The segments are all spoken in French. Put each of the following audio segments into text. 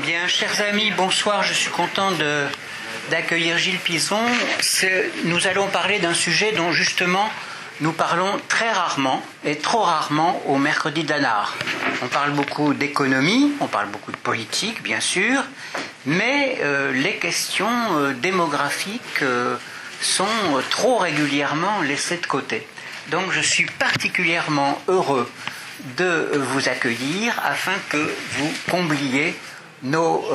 Bien, chers amis, bonsoir. Je suis content d'accueillir Gilles Pison. Nous allons parler d'un sujet dont justement nous parlons très rarement et trop rarement au mercredi d'Anard. On parle beaucoup d'économie, on parle beaucoup de politique, bien sûr, mais les questions démographiques sont trop régulièrement laissées de côté. Donc je suis particulièrement heureux de vous accueillir afin que vous combliez nos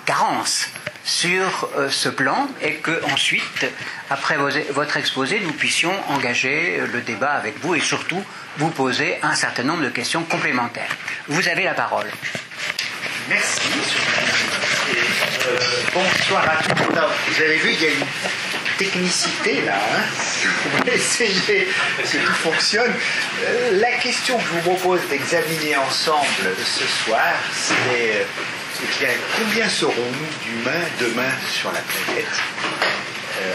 carences sur ce plan et que ensuite, après votre exposé, nous puissions engager le débat avec vous et surtout vous poser un certain nombre de questions complémentaires. Vous avez la parole. Merci. Bonsoir à tous. Vous avez vu, il y a une technicité là. On va essayer que tout fonctionne. La question que je vous propose d'examiner ensemble ce soir, c'est combien serons-nous d'humains demain sur la planète,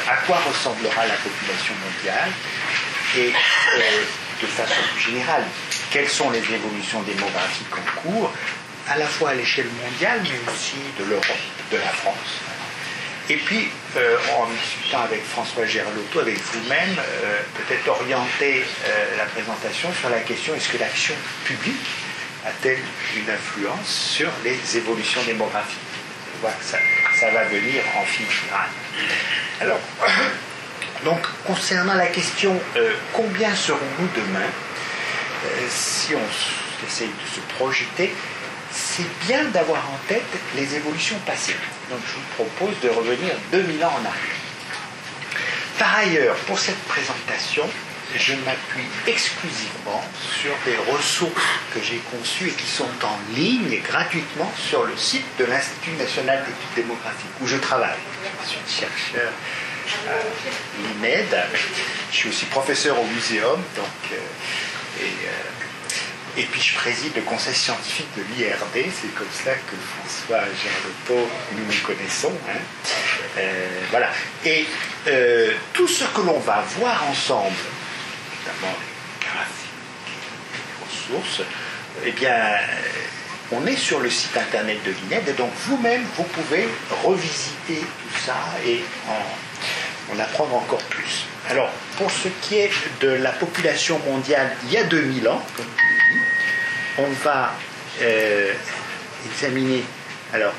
à quoi ressemblera la population mondiale et de façon plus générale, quelles sont les évolutions démographiques en cours, à la fois à l'échelle mondiale mais aussi de l'Europe, de la France. Et puis, en discutant avec François Gerlotto, avec vous-même, peut-être orienter la présentation sur la question est-ce que l'action publique a-t-elle une influence sur les évolutions démographiques? On voit que ça va venir en filigrane. Alors, donc, concernant la question combien serons-nous demain, si on essaye de se projeter, c'est bien d'avoir en tête les évolutions passées. Donc je vous propose de revenir 2000 ans en arrière. Par ailleurs, pour cette présentation, je m'appuie exclusivement sur des ressources que j'ai conçues et qui sont en ligne gratuitement sur le site de l'Institut national d'études démographiques où je travaille. Je suis chercheur à l'INED. Je suis aussi professeur au muséum, et puis je préside le conseil scientifique de l'IRD, c'est comme ça que François Gerlotto, nous connaissons. Voilà. Et tout ce que l'on va voir ensemble, notamment les graphiques, les ressources, eh bien, on est sur le site internet de l'INED, et donc vous-même, vous pouvez revisiter tout ça et en apprendre encore plus. Alors, pour ce qui est de la population mondiale il y a 2000 ans, comme je l'ai dit, on va examiner, alors,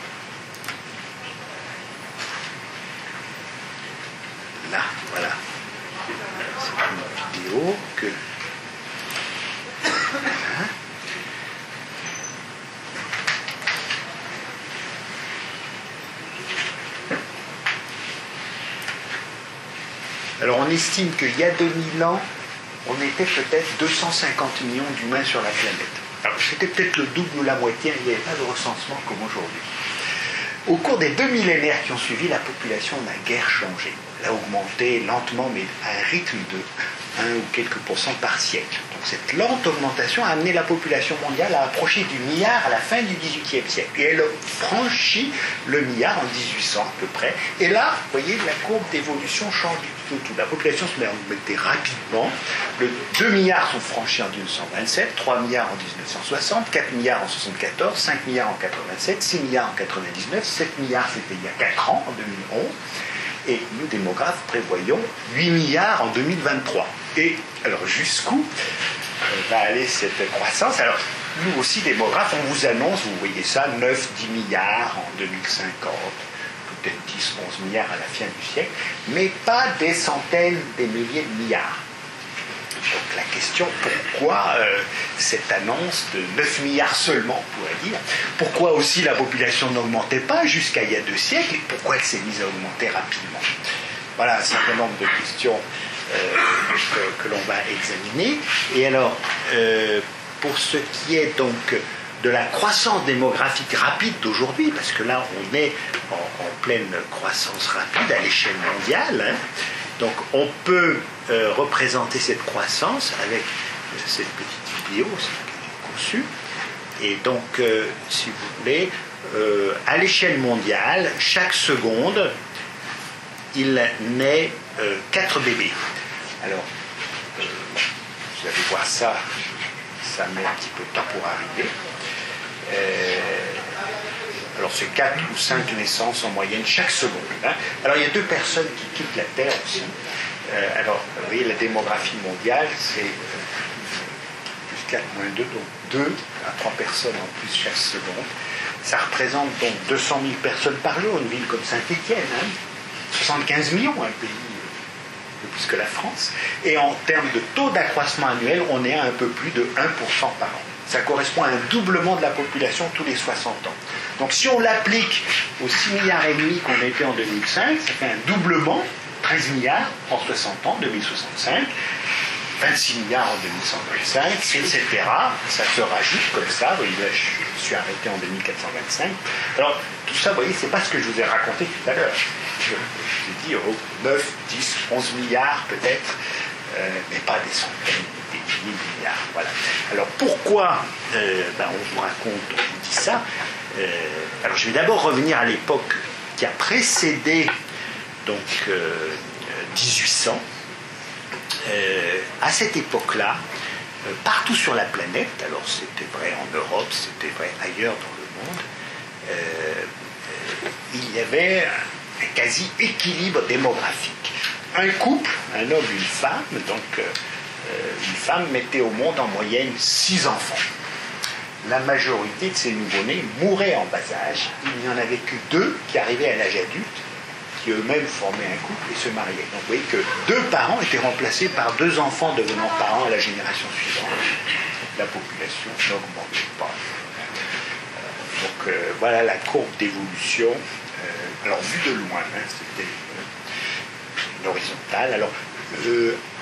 là, voilà, c'est une vidéo que... Voilà. Alors on estime qu'il y a 2000 ans, on était peut-être 250 millions d'humains sur la planète. Alors c'était peut-être le double ou la moitié, il n'y avait pas de recensement comme aujourd'hui. Au cours des 2 millénaires qui ont suivi, la population n'a guère changé. Elle a augmenté lentement, mais à un rythme de 1 ou quelques pourcents par siècle. Donc cette lente augmentation a amené la population mondiale à approcher du milliard à la fin du XVIIIe siècle. Et elle franchit le milliard en 1800 à peu près. Et là, vous voyez, la courbe d'évolution change du tout. La population se met à augmenter rapidement. 2 milliards sont franchis en 1927, 3 milliards en 1960, 4 milliards en 1974, 5 milliards en 1987, 6 milliards en 1999, 7 milliards c'était il y a 4 ans, en 2011. Et nous, démographes, prévoyons 8 milliards en 2023. Et alors, jusqu'où va aller cette croissance? Alors, nous aussi, démographes, on vous annonce, vous voyez ça, 9-10 milliards en 2050, peut-être 10-11 milliards à la fin du siècle, mais pas des centaines, des milliers de milliards. Donc la question, pourquoi cette annonce de 9 milliards seulement, on pourrait dire? Pourquoi aussi la population n'augmentait pas jusqu'à il y a 2 siècles et pourquoi elle s'est mise à augmenter rapidement? Voilà un certain nombre de questions que l'on va examiner. Et alors, pour ce qui est donc de la croissance démographique rapide d'aujourd'hui, parce que là on est en pleine croissance rapide à l'échelle mondiale, hein, donc on peut représenter cette croissance avec cette petite vidéo que j'ai conçue. Et donc, si vous voulez, à l'échelle mondiale, chaque seconde, il naît 4 bébés. Alors, vous allez voir ça, ça met un petit peu de temps pour arriver. Alors c'est 4 ou 5 naissances en moyenne chaque seconde. Hein. Alors il y a 2 personnes qui quittent la Terre aussi. Alors vous voyez, la démographie mondiale, c'est plus 4 moins 2, donc 2 à 3 personnes en plus chaque seconde. Ça représente donc 200 000 personnes par jour, une ville comme Saint-Étienne, hein. 75 millions, un pays de plus que la France. Et en termes de taux d'accroissement annuel, on est à un peu plus de 1% par an. Ça correspond à un doublement de la population tous les 60 ans. Donc si on l'applique aux 6,5 milliards qu'on était en 2005, ça fait un doublement, 13 milliards en 60 ans, 2065, 26 milliards en 2125, etc. Ça se rajoute comme ça. Vous voyez, là, je suis arrêté en 2425. Alors, tout ça, vous voyez, c'est pas ce que je vous ai raconté tout à l'heure. Je vous ai dit 9, 10, 11 milliards peut-être, mais pas des centaines, des milliers de milliards. Voilà. Alors, pourquoi on vous raconte, on vous dit ça alors, je vais d'abord revenir à l'époque qui a précédé donc 1800. À cette époque-là, partout sur la planète, alors c'était vrai en Europe, c'était vrai ailleurs dans le monde, il y avait un quasi-équilibre démographique. Un couple, un homme, une femme, donc une femme mettait au monde en moyenne 6 enfants. La majorité de ces nouveau-nés mouraient en bas âge. Il n'y en avait que 2 qui arrivaient à l'âge adulte, qui eux-mêmes formaient un couple et se mariaient. Donc vous voyez que 2 parents étaient remplacés par 2 enfants devenant parents à la génération suivante. La population n'augmentait pas. Donc voilà la courbe d'évolution. Alors vue de loin, hein, c'était une horizontale. Alors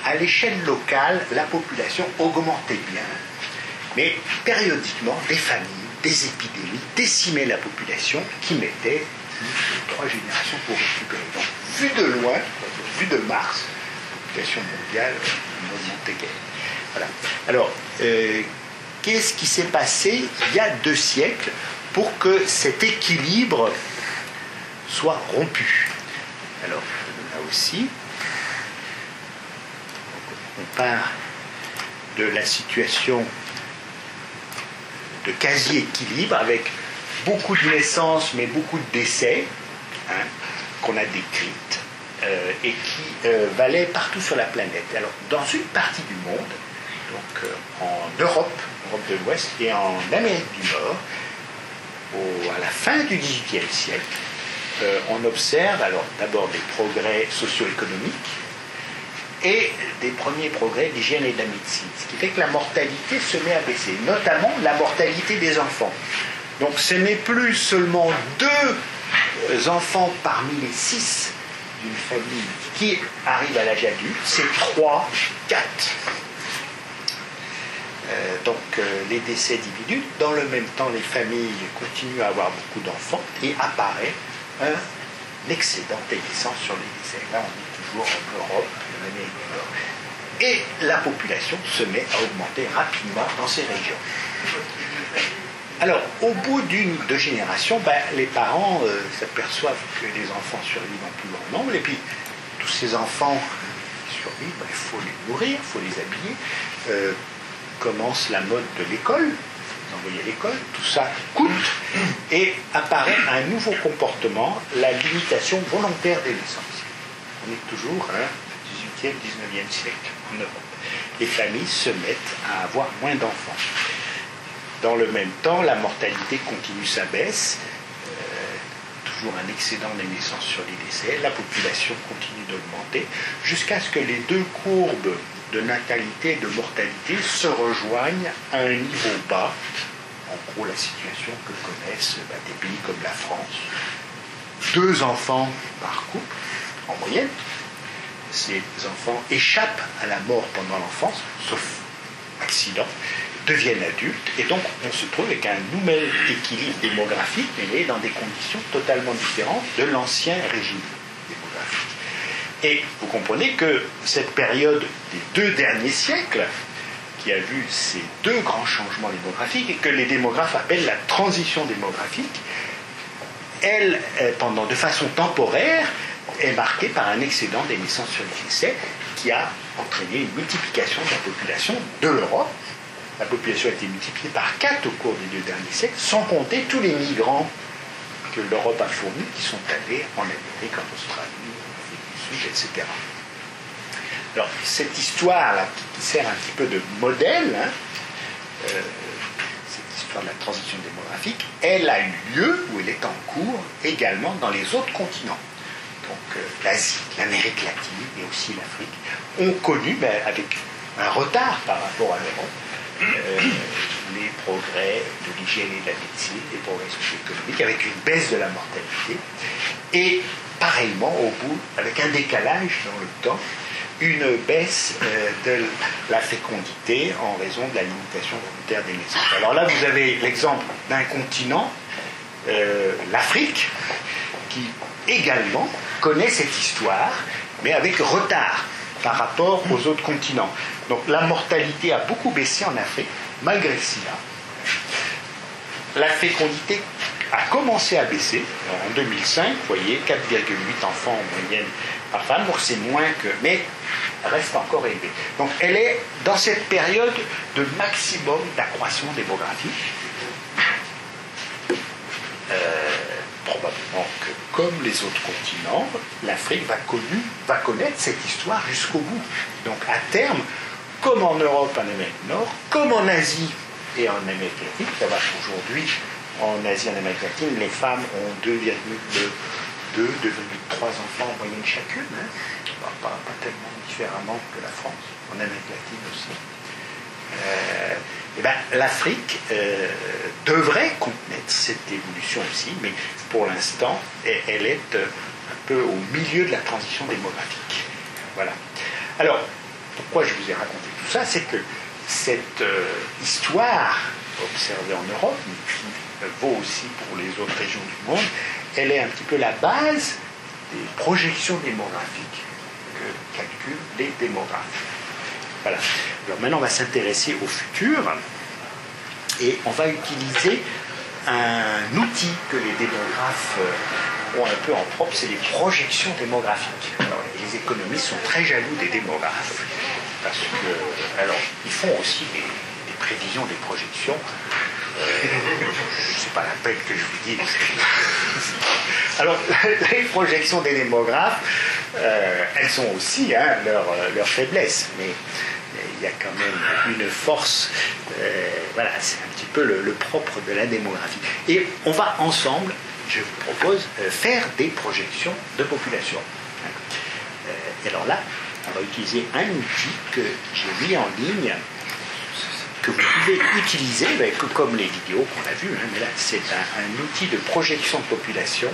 à l'échelle locale, la population augmentait bien, mais périodiquement, des familles, des épidémies décimaient la population qui mettait 3 générations pour récupérer. Donc, vu de loin, vu de Mars, la population mondiale n'augmentait guère. Voilà. Alors, qu'est-ce qui s'est passé il y a 2 siècles pour que cet équilibre soit rompu? Alors, là aussi, on part de la situation de quasi-équilibre avec beaucoup de naissances mais beaucoup de décès, hein, qu'on a décrites et qui valaient partout sur la planète. Alors dans une partie du monde, donc en Europe de l'Ouest et en Amérique du Nord, à la fin du XVIIIe siècle, on observe alors d'abord des progrès socio-économiques et des premiers progrès d'hygiène et de la médecine, ce qui fait que la mortalité se met à baisser, notamment la mortalité des enfants. Donc ce n'est plus seulement 2 enfants parmi les 6 d'une famille qui arrivent à l'âge adulte, c'est 3, 4. Donc les décès diminuent, dans le même temps les familles continuent à avoir beaucoup d'enfants et apparaît un excédent des naissances sur les décès. Là on est toujours en Europe, en Amérique du Nord. Et la population se met à augmenter rapidement dans ces régions. Alors, au bout d'une ou 2 générations, les parents s'aperçoivent que les enfants survivent en plus grand nombre, et puis tous ces enfants qui survivent, il faut les nourrir, il faut les habiller. Commence la mode de l'école, vous envoyez à l'école, tout ça coûte, et apparaît un nouveau comportement, la limitation volontaire des naissances. On est toujours au XVIIIe, XIXe siècle en Europe. Les familles se mettent à avoir moins d'enfants. Dans le même temps, la mortalité continue sa baisse, toujours un excédent des naissances sur les décès, la population continue d'augmenter, jusqu'à ce que les 2 courbes de natalité et de mortalité se rejoignent à un niveau bas, en gros la situation que connaissent des pays comme la France. 2 enfants par couple, en moyenne. Ces enfants échappent à la mort pendant l'enfance, sauf accident, deviennent adultes, et donc on se trouve avec un nouvel équilibre démographique, mais dans des conditions totalement différentes de l'ancien régime démographique. Et vous comprenez que cette période des 2 derniers siècles, qui a vu ces 2 grands changements démographiques, et que les démographes appellent la transition démographique, elle, de façon temporaire, est marquée par un excédent des naissances sur les décès qui a entraîné une multiplication de la population de l'Europe. La population a été multipliée par 4 au cours des 2 derniers siècles, sans compter tous les migrants que l'Europe a fournis, qui sont allés en Amérique, en Australie, en Afrique du Sud, etc. Alors, cette histoire-là, qui sert un petit peu de modèle, cette histoire de la transition démographique, elle a eu lieu, ou elle est en cours, également dans les autres continents. Donc, l'Asie, l'Amérique latine et aussi l'Afrique ont connu, avec un retard par rapport à l'Europe, les progrès de l'hygiène et de la médecine, les progrès socio-économiques, avec une baisse de la mortalité, et pareillement, au bout, avec un décalage dans le temps, une baisse de la fécondité en raison de la limitation volontaire des naissances. Alors là, vous avez l'exemple d'un continent, l'Afrique, qui également connaît cette histoire, mais avec retard par rapport aux autres continents. Donc la mortalité a beaucoup baissé en Afrique, malgré cela. La fécondité a commencé à baisser. Alors, en 2005, vous voyez, 4,8 enfants en moyenne par femme, donc c'est moins que... mais reste encore élevée. Donc elle est dans cette période de maximum d'accroissement démographique. Probablement que, comme les autres continents, l'Afrique va connaître cette histoire jusqu'au bout. Donc à terme, comme en Europe, en Amérique du Nord, comme en Asie et en Amérique latine, ça va qu'aujourd'hui, en Asie et en Amérique latine, les femmes ont 2,2, 2,3 enfants en moyenne chacune, pas tellement différemment que la France, en Amérique latine aussi. L'Afrique devrait connaître cette évolution aussi, mais pour l'instant, elle est un peu au milieu de la transition démographique. Voilà. Alors, pourquoi je vous ai raconté tout ça, c'est que cette histoire observée en Europe, mais qui vaut aussi pour les autres régions du monde, elle est un petit peu la base des projections démographiques que calculent les démographes. Voilà. Alors maintenant, on va s'intéresser au futur et on va utiliser un outil que les démographes ont un peu en propre, c'est les projections démographiques. Alors, les économistes sont très jaloux des démographes parce que, alors, ils font aussi des prévisions, des projections. C'est pas la peine que je vous dise. Alors, les projections des démographes, elles sont aussi leur faiblesse, mais il y a quand même une force. Voilà, c'est un petit peu le propre de la démographie. Et on va ensemble, je vous propose, faire des projections de population. Et alors là, on va utiliser un outil que j'ai mis en ligne, que vous pouvez utiliser, comme les vidéos qu'on a vues, mais là c'est un outil de projection de population.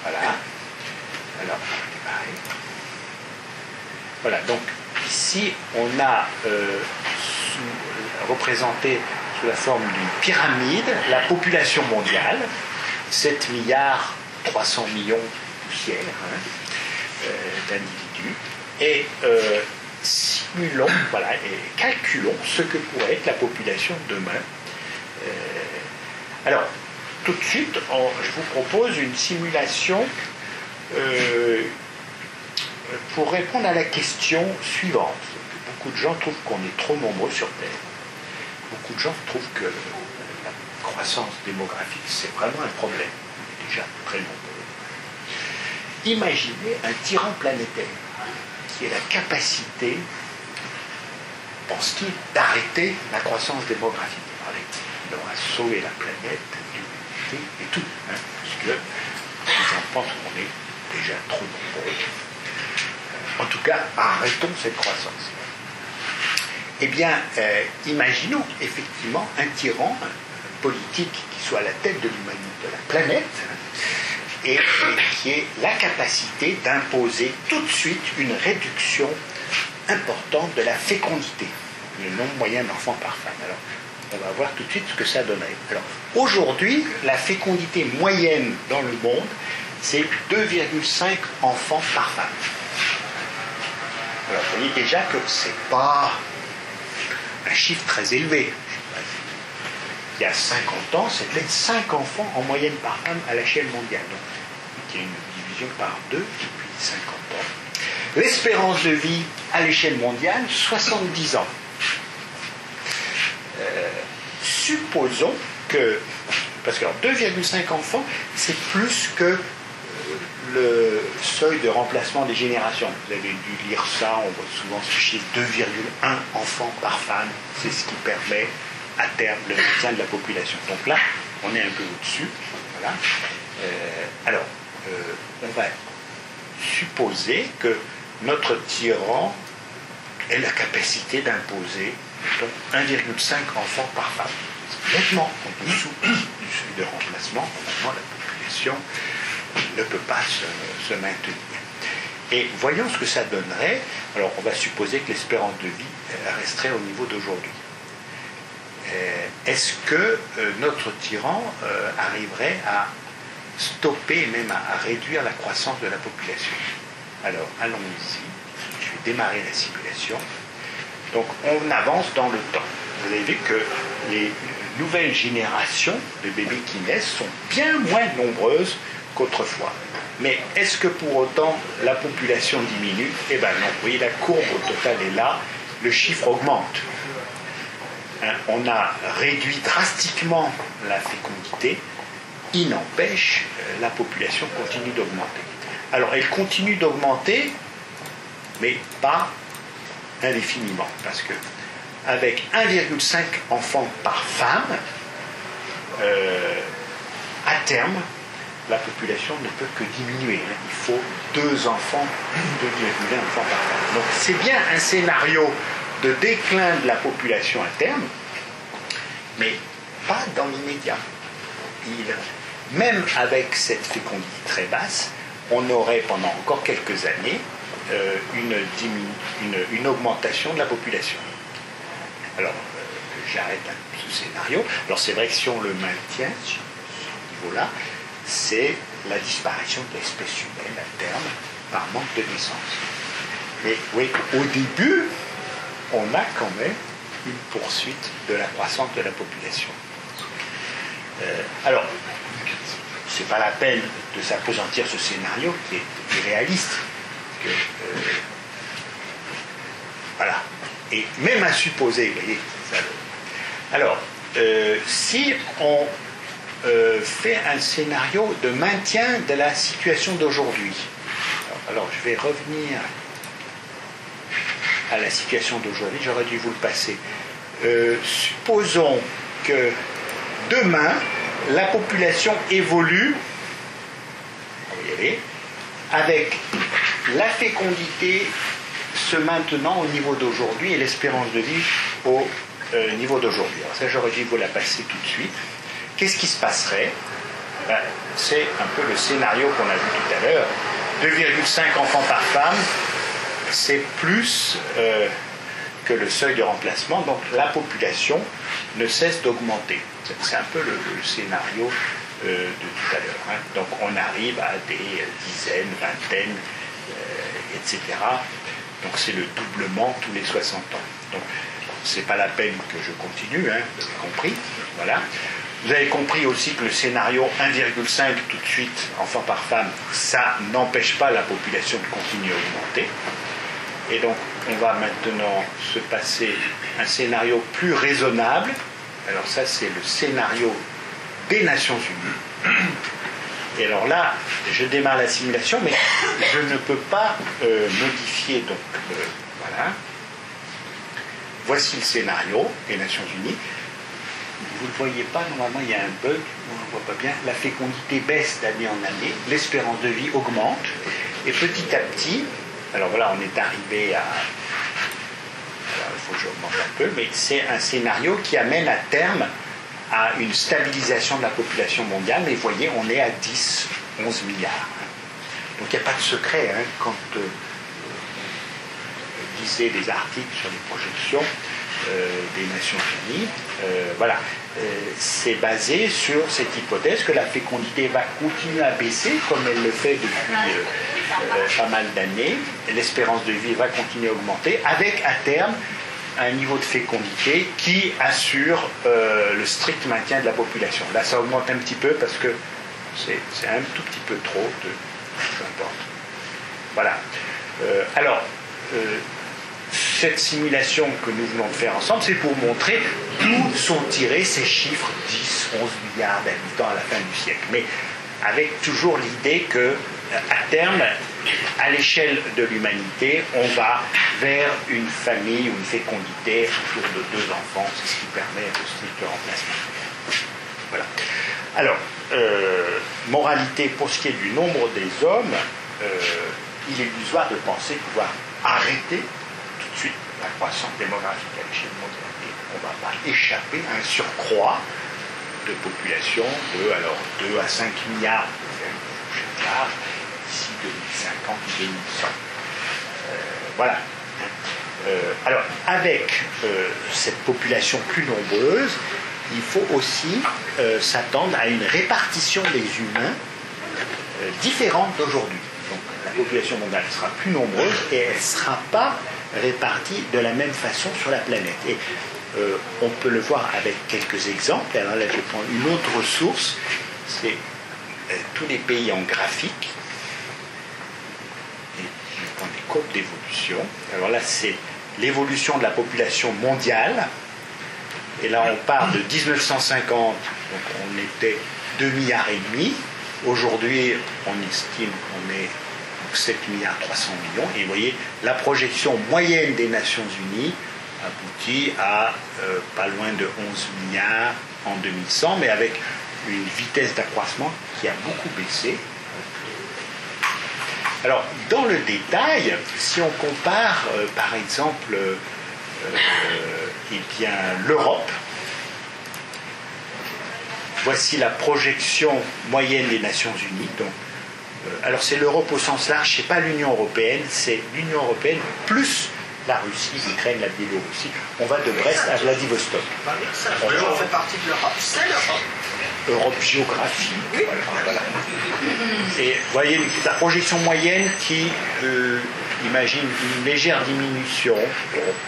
Voilà. Alors, on va démarrer. Voilà, donc ici on a représenté sous la forme d'une pyramide la population mondiale, 7 milliards 300 millions poussières d'individus, et simulons, voilà, et calculons ce que pourrait être la population demain. Alors, tout de suite, je vous propose une simulation pour répondre à la question suivante. Beaucoup de gens trouvent qu'on est trop nombreux sur Terre. Beaucoup de gens trouvent que la croissance démographique, c'est vraiment un problème. On est déjà très nombreux. Imaginez un tyran planétaire qui a la capacité, pense-t-il, d'arrêter la croissance démographique. Il aura sauvé la planète, l'humanité et tout. Parce que les gens pensent qu'on est déjà trop nombreux. En tout cas, arrêtons cette croissance. Eh bien, imaginons effectivement un tyran politique qui soit à la tête de l'humanité, de la planète, et qui ait la capacité d'imposer tout de suite une réduction importante de la fécondité, le nombre moyen d'enfants par femme. Alors, on va voir tout de suite ce que ça donnerait. Alors, aujourd'hui, la fécondité moyenne dans le monde, c'est 2,5 enfants par femme. Alors, vous voyez déjà que ce n'est pas un chiffre très élevé. Il y a 50 ans, c'était 5 enfants en moyenne par femme à l'échelle mondiale. Donc, il y a une division par 2 depuis 50 ans. L'espérance de vie à l'échelle mondiale, 70 ans. Supposons que Parce que 2,5 enfants, c'est plus que le seuil de remplacement des générations. Vous avez dû lire ça, on voit souvent ce chiffre 2,1 enfants par femme. C'est ce qui permet à terme le maintien de la population. Donc là, on est un peu au-dessus. Voilà. On va supposer que notre tyran ait la capacité d'imposer 1,5 enfants par femme. C'est nettement en dessous du seuil de remplacement. Normalement, la population ne peut pas se maintenir. Et voyons ce que ça donnerait. Alors, on va supposer que l'espérance de vie resterait au niveau d'aujourd'hui. Est-ce que notre tyran arriverait à stopper, même à réduire la croissance de la population? Alors, allons ici. Je vais démarrer la simulation. Donc, on avance dans le temps. Vous avez vu que les nouvelles générations de bébés qui naissent sont bien moins nombreuses qu'autrefois. Mais est-ce que pour autant la population diminue? Eh bien non. Vous voyez, la courbe au total est là. Le chiffre augmente. On a réduit drastiquement la fécondité. Il n'empêche, la population continue d'augmenter. Alors, elle continue d'augmenter, mais pas indéfiniment. Parce que avec 1,5 enfants par femme, à terme, la population ne peut que diminuer. Il faut 2,1 enfants par femme. Donc c'est bien un scénario de déclin de la population à terme, mais pas dans l'immédiat. Même avec cette fécondité très basse, on aurait pendant encore quelques années une augmentation de la population. Alors, j'arrête ce scénario. Alors c'est vrai que si on le maintient sur ce niveau-là, c'est la disparition de l'espèce humaine à terme par manque de naissance. Mais oui, au début, on a quand même une poursuite de la croissance de la population. Alors, c'est pas la peine de s'appesantir ce scénario qui est irréaliste. Voilà. Et même à supposer, vous voyez, ça, alors, si on fait un scénario de maintien de la situation d'aujourd'hui, alors je vais revenir à la situation d'aujourd'hui, j'aurais dû vous le passer. Supposons que demain, la population évolue, on va y aller, avec la fécondité se maintenant au niveau d'aujourd'hui et l'espérance de vie au niveau d'aujourd'hui. Alors ça, j'aurais dû vous la passer tout de suite. Qu'est-ce qui se passerait? C'est un peu le scénario qu'on a vu tout à l'heure. 2,5 enfants par femme, c'est plus que le seuil de remplacement, donc la population ne cesse d'augmenter. C'est un peu le scénario de tout à l'heure. Hein. Donc on arrive à des dizaines, vingtaines, etc. Donc c'est le doublement tous les 60 ans. Donc c'est pas la peine que je continue, hein, vous avez compris. Voilà. Vous avez compris aussi que le scénario 1,5 tout de suite, enfants par femme, ça n'empêche pas la population de continuer à augmenter. Et donc on va maintenant se passer un scénario plus raisonnable. Alors ça c'est le scénario des Nations Unies. Et alors là, je démarre la simulation, mais je ne peux pas modifier. Donc voilà. Voici le scénario des Nations Unies. Vous ne le voyez pas, normalement il y a un bug, on ne le voit pas bien. La fécondité baisse d'année en année, l'espérance de vie augmente, et petit à petit, alors voilà, on est arrivé à... Alors, il faut que j'augmente un peu, mais c'est un scénario qui amène à terme à une stabilisation de la population mondiale, mais vous voyez, on est à 10, 11 milliards. Donc il n'y a pas de secret, hein, quand vous lisez des articles sur les projections des Nations Unies, voilà, c'est basé sur cette hypothèse que la fécondité va continuer à baisser, comme elle le fait depuis pas mal d'années, l'espérance de vie va continuer à augmenter, avec à terme un niveau de fécondité qui assure le strict maintien de la population. Là, ça augmente un petit peu parce que c'est un tout petit peu trop de... Peu importe. Voilà. Alors, cette simulation que nous venons de faire ensemble, c'est pour montrer d'où sont tirés ces chiffres 10, 11 milliards d'habitants à la fin du siècle. Mais avec toujours l'idée que, à terme, à l'échelle de l'humanité, on va vers une famille ou une fécondité autour de 2 enfants, c'est ce qui permet de strict remplacement. Voilà. Alors, moralité, pour ce qui est du nombre des hommes, il est illusoire de penser pouvoir arrêter tout de suite la croissance démographique à l'échelle mondiale. Et on ne va pas échapper à un surcroît de population de 2 à 5 milliards d'ici 2050, 2100. Voilà. Alors, avec cette population plus nombreuse, il faut aussi s'attendre à une répartition des humains différente d'aujourd'hui. Donc, la population mondiale sera plus nombreuse et elle ne sera pas répartie de la même façon sur la planète. Et on peut le voir avec quelques exemples. Alors là, je prends une autre source, c'est tous les pays en graphique. Et je prends des courbes d'évolution. Alors là, c'est l'évolution de la population mondiale. Et là, on part de 1950, donc on était 2,5 milliards. Aujourd'hui, on estime qu'on est 7 milliards 300 millions. Et vous voyez, la projection moyenne des Nations Unies aboutit à pas loin de 11 milliards en 2100, mais avec une vitesse d'accroissement qui a beaucoup baissé. Alors, dans le détail, si on compare, par exemple, l'Europe, voici la projection moyenne des Nations Unies. Donc, alors, c'est l'Europe au sens large, c'est pas l'Union européenne, c'est l'Union européenne plus la Russie, l'Ukraine, la Biélorussie. On va de Brest à Vladivostok. On fait partie de l'Europe, c'est l'Europe. Europe géographique. Voilà. Et vous voyez la projection moyenne qui imagine une légère diminution.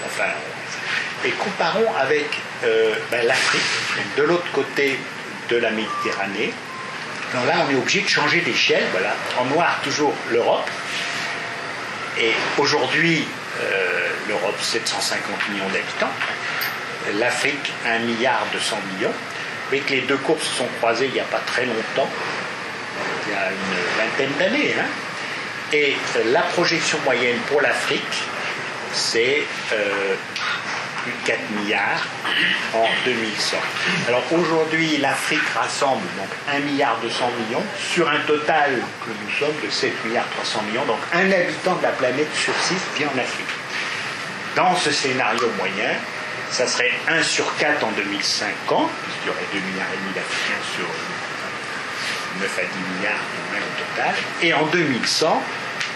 Enfin, et comparons avec l'Afrique, de l'autre côté de la Méditerranée. Donc là, on est obligé de changer d'échelle. Voilà. En noir, toujours l'Europe. Et aujourd'hui, l'Europe, 750 millions d'habitants. L'Afrique, 1,2 milliard. Vous voyez que les deux courbes se sont croisées il n'y a pas très longtemps, il y a une vingtaine d'années. Hein. Et la projection moyenne pour l'Afrique, c'est plus de 4 milliards en 2100. Alors aujourd'hui, l'Afrique rassemble donc 1,2 milliard sur un total que nous sommes de 7,3 milliards. Donc un habitant de la planète sur 6 vit en Afrique. Dans ce scénario moyen, ça serait 1 sur 4 en 2050, puisqu'il y aurait 2,5 milliards d'Africains sur 9 à 10 milliards humains au total. Et en 2100,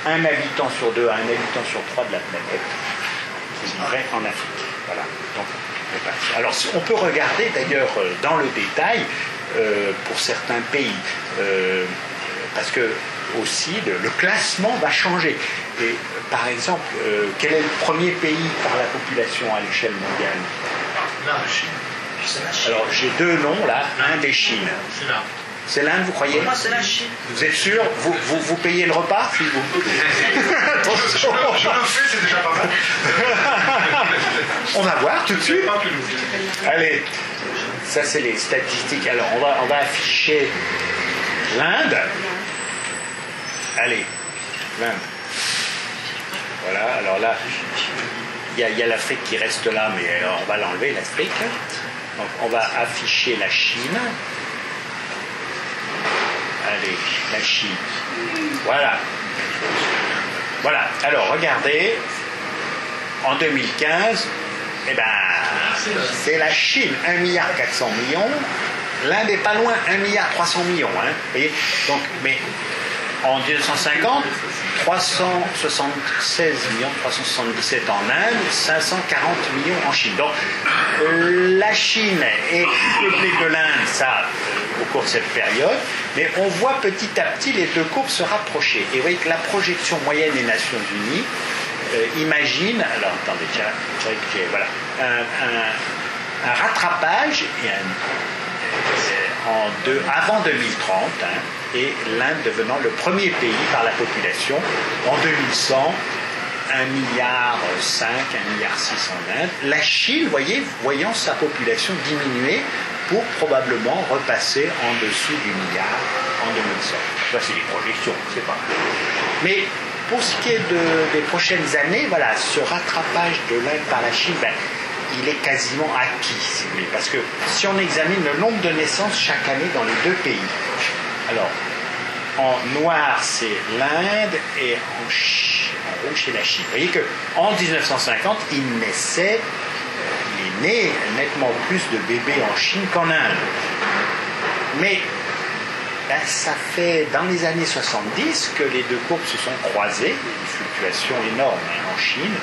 un habitant sur 2 à un habitant sur 3 de la planète qui vivrait en Afrique. Voilà. Donc, alors, on peut regarder d'ailleurs dans le détail pour certains pays, parce que aussi le classement va changer. Et par exemple, quel est le premier pays par la population à l'échelle mondiale? La Chine. C'est la Chine. Alors j'ai 2 noms là, un des Chines. C'est là. C'est l'Inde, vous croyez? Pour moi, c'est la Chine. Vous êtes sûr? Vous payez le repas? Je le fais, c'est déjà pas mal. On va voir tout de suite. Allez, ça c'est les statistiques. Alors on va afficher l'Inde. Allez, l'Inde. Voilà, alors là, il y a l'Afrique qui reste là, mais on va l'enlever, l'Afrique. Donc on va afficher la Chine. Allez, la Chine. Voilà. Voilà, alors regardez, en 2015, eh ben, c'est la Chine, 1,4 milliard. L'Inde n'est pas loin, 1,3 milliard. Hein, voyez. Donc, mais en 1950, 376 millions, 377 en Inde, 540 millions en Chine. Donc, la Chine est plus peuplée que l'Inde, ça, au cours de cette période, mais on voit petit à petit les deux courbes se rapprocher. Et vous voyez que la projection moyenne des Nations Unies imagine, alors attendez, voilà, un rattrapage avant 2030, hein, et l'Inde devenant le premier pays par la population. En 2100, 1,5 milliard, 1,6 milliard en Inde. La Chine, voyant sa population diminuer pour probablement repasser en dessous du milliard en 2100. Ça, c'est des projections, c'est pas mal. Mais pour ce qui est des prochaines années, voilà, ce rattrapage de l'Inde par la Chine, il est quasiment acquis, si vous voulez. Parce que si on examine le nombre de naissances chaque année dans les deux pays, alors, en noir, c'est l'Inde et en rouge, c'est la Chine. Vous voyez qu'en 1950, il est né nettement plus de bébés en Chine qu'en Inde. Mais ça fait dans les années 70 que les deux courbes se sont croisées, une fluctuation énorme en Chine,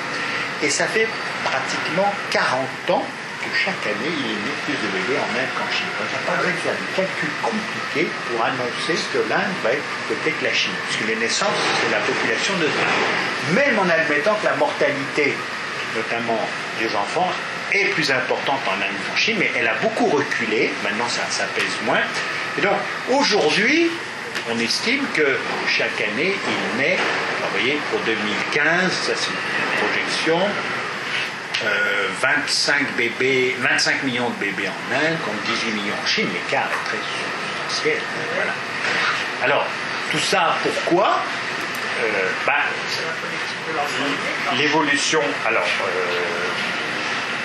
et ça fait pratiquement 40 ans que chaque année il est né plus de bébés en Inde qu'en Chine. Donc il n'y a pas besoin de faire des calculs compliqués pour annoncer que l'Inde va être plus peuplée que la Chine, puisque les naissances, c'est la population de l'Inde. Même en admettant que la mortalité, notamment des enfants, est plus importante en Inde qu'en Chine, mais elle a beaucoup reculé, maintenant ça pèse moins. Et donc aujourd'hui, on estime que chaque année, il naît, vous voyez, pour 2015, ça c'est une projection, 25 millions de bébés en Inde contre 18 millions en Chine, l'écart est très substantiel. Voilà. Alors, tout ça, pourquoi l'évolution, alors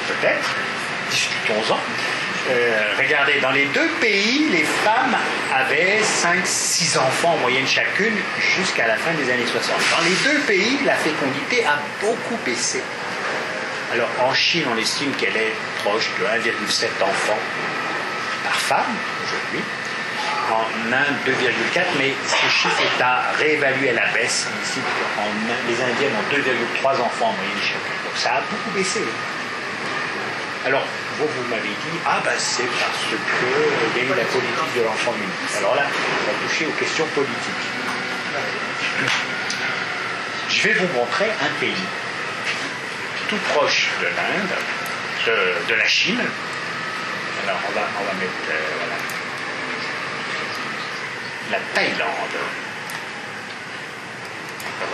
peut-être, discutons-en. Regardez, dans les deux pays, les femmes avaient 5-6 enfants en moyenne chacune jusqu'à la fin des années 60. Dans les deux pays, la fécondité a beaucoup baissé. Alors en Chine, on estime qu'elle est proche de 1,7 enfants par femme aujourd'hui. En Inde, 2,4, mais ce chiffre est à réévaluer à la baisse. On estime que les Indiennes ont 2,3 enfants en moyenne chacune. Donc ça a beaucoup baissé. Alors, vous m'avez dit, c'est parce qu'il y a eu la politique de l'enfant unique. Alors là, on va toucher aux questions politiques. Je vais vous montrer un pays tout proche de l'Inde, de la Chine. Alors, on va mettre la Thaïlande.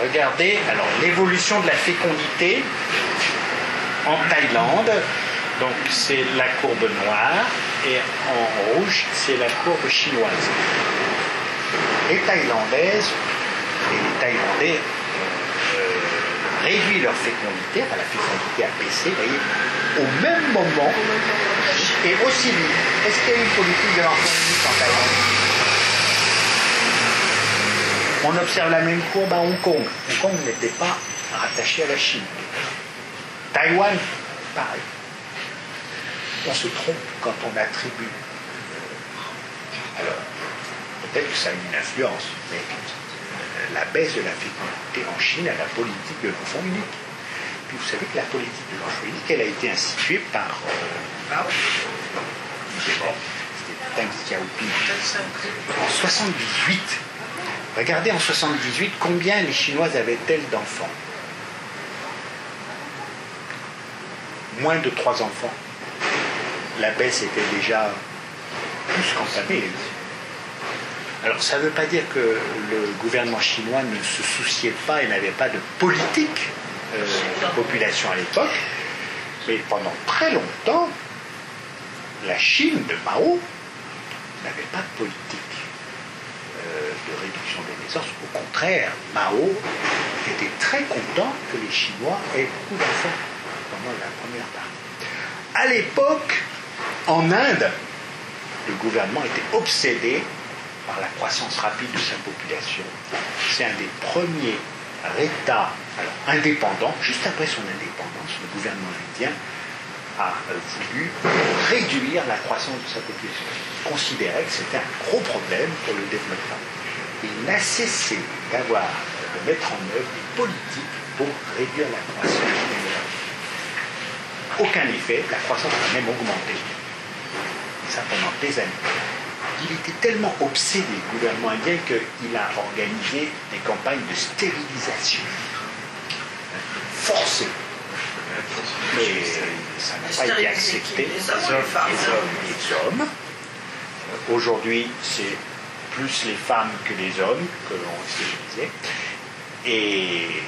Regardez, alors, l'évolution de la fécondité en Thaïlande. Donc c'est la courbe noire et en rouge c'est la courbe chinoise. Les Thaïlandaises et les Thaïlandais réduisent leur fécondité, la fécondité a baissé, vous voyez, au même moment et aussi vite. Est-ce qu'il y a une politique de l'enfant unique en Thaïlande? On observe la même courbe à Hong Kong. Hong Kong n'était pas rattaché à la Chine. Taïwan, pareil. On se trompe quand on attribue. Alors, peut-être que ça a une influence, mais la baisse de la fécondité en Chine à la politique de l'enfant unique. Puis vous savez que la politique de l'enfant unique, elle a été instituée par c'était Deng Xiaoping en 78. Regardez en 78 combien les Chinoises avaient-elles d'enfants? Moins de 3 enfants. La baisse était déjà plus qu'entamée. Alors ça ne veut pas dire que le gouvernement chinois ne se souciait pas et n'avait pas de politique de population à l'époque, mais pendant très longtemps, la Chine de Mao n'avait pas de politique de réduction des naissances. Au contraire, Mao était très content que les Chinois aient beaucoup d'enfants pendant la première partie. À l'époque, en Inde, le gouvernement était obsédé par la croissance rapide de sa population. C'est un des premiers États indépendants, juste après son indépendance, le gouvernement indien a voulu réduire la croissance de sa population. Il considérait que c'était un gros problème pour le développement. Il n'a cessé de mettre en œuvre des politiques pour réduire la croissance. Aucun effet, la croissance a même augmenté. Et ça pendant des années. Il était tellement obsédé, le gouvernement indien, qu'il a organisé des campagnes de stérilisation forcées. Mais ça n'a pas été accepté. Les hommes. Aujourd'hui, c'est plus les femmes que les hommes que l'on stérilisait. Et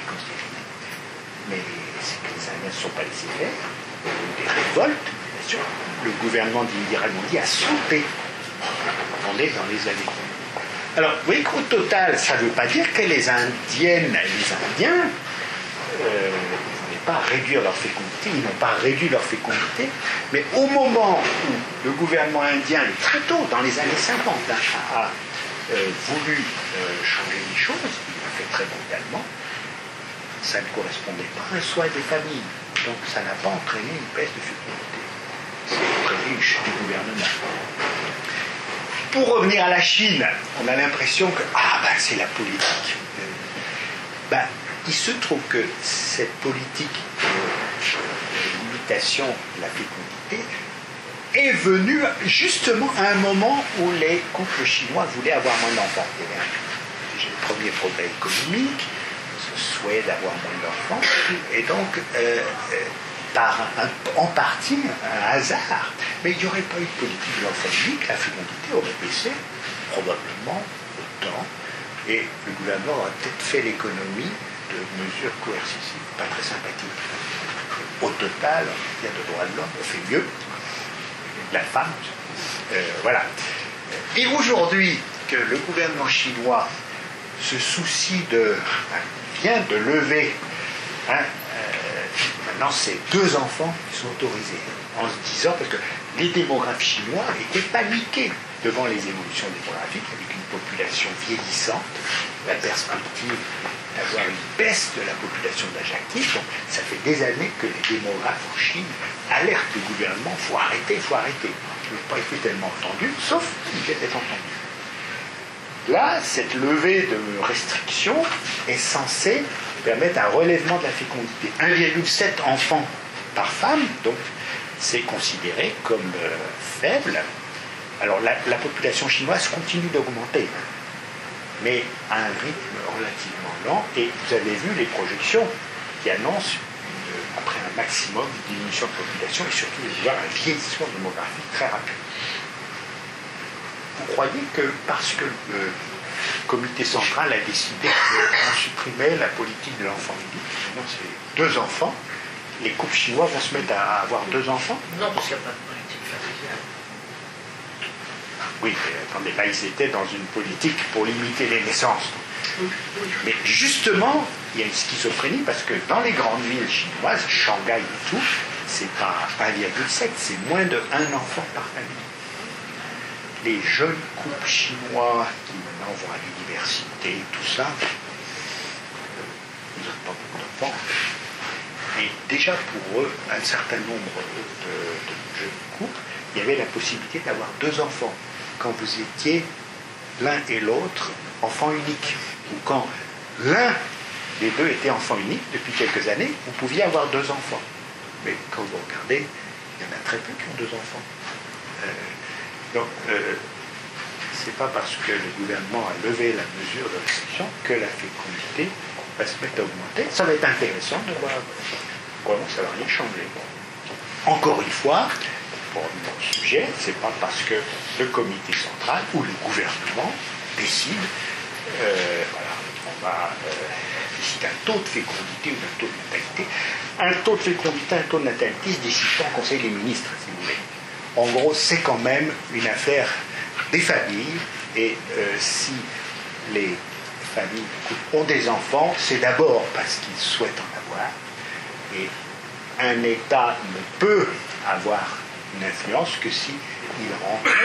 mais c'est que les Indiens ne sont pas laissés faire. Il y a eu des révoltes, bien sûr. Le gouvernement d'Indira Gandhi a sauté. On est dans les années. Alors, vous voyez qu'au total, ça ne veut pas dire que les Indiennes et les Indiens n'ont pas réduire leur fécondité, ils n'ont pas réduit leur fécondité, mais au moment où le gouvernement indien, très tôt, dans les années 50, a voulu changer les choses, il l'a fait très brutalement, ça ne correspondait pas à un souhait des familles. Donc ça n'a pas entraîné une baisse de fécondité. C'est entraîné une chute du gouvernement. Pour revenir à la Chine, on a l'impression que c'est la politique. Il se trouve que cette politique de limitation de la fécondité est venue justement à un moment où les couples chinois voulaient avoir moins d'enfants. Il y avait déjà le premier progrès économique, ce souhait d'avoir moins d'enfants, et donc en partie un hasard. Mais il n'y aurait pas eu de politique de l'enfant unique, la fécondité aurait baissé probablement autant, et le gouvernement aurait peut-être fait l'économie de mesures coercitives, pas très sympathiques. Au total, il y a de droits de l'homme, on fait mieux, de la femme, voilà. Et aujourd'hui, que le gouvernement chinois se soucie vient de lever, maintenant c'est 2 enfants qui sont autorisés, en se disant, parce que les démographes chinois étaient paniqués devant les évolutions démographiques, avec une population vieillissante, la perspective d'avoir une baisse de la population d'âge actif. Donc, ça fait des années que les démographes en Chine alertent le gouvernement, il faut arrêter, il faut arrêter. Ils n'ont pas été tellement entendus, sauf qu'ils étaient entendus. Là, cette levée de restrictions est censée permettre un relèvement de la fécondité. 1,7 enfants par femme, donc c'est considéré comme faible. Alors la population chinoise continue d'augmenter, mais à un rythme relativement lent, et vous avez vu les projections qui annoncent, après un maximum de diminution de population, et surtout un vieillissement démographique très rapide. Vous croyez que parce que le comité central a décidé qu'on supprimait la politique de l'enfant unique, maintenant c'est 2 enfants, les couples chinois vont se mettre à avoir 2 enfants? Non, parce qu'il n'y a pas de politique familiale. Oui, mais attendez, là ils étaient dans une politique pour limiter les naissances. Mais justement, il y a une schizophrénie parce que dans les grandes villes chinoises, Shanghai et tout, c'est pas 1,7, c'est moins de 1 enfant par famille. Les jeunes couples chinois qui maintenant vont à l'université, tout ça, ils n'ont pas beaucoup d'enfants. Et déjà pour eux, un certain nombre de jeunes couples, il y avait la possibilité d'avoir 2 enfants. Quand vous étiez l'un et l'autre enfant unique, ou quand l'un des 2 était enfant unique depuis quelques années, vous pouviez avoir 2 enfants. Mais quand vous regardez, il y en a très peu qui ont 2 enfants. Donc, c'est pas parce que le gouvernement a levé la mesure de restriction que la fécondité va se mettre à augmenter. Ça va être intéressant de voir comment ça va rien changer. Encore une fois, pour notre sujet, c'est pas parce que le comité central ou le gouvernement décide, on va décider un taux de fécondité ou un taux de natalité. Un taux de fécondité, un taux de natalité se décide pas en Conseil des ministres, si vous voulez. En gros, c'est quand même une affaire des familles, et si les familles ont des enfants, c'est d'abord parce qu'ils souhaitent en avoir, et un État ne peut avoir une influence que si il rencontre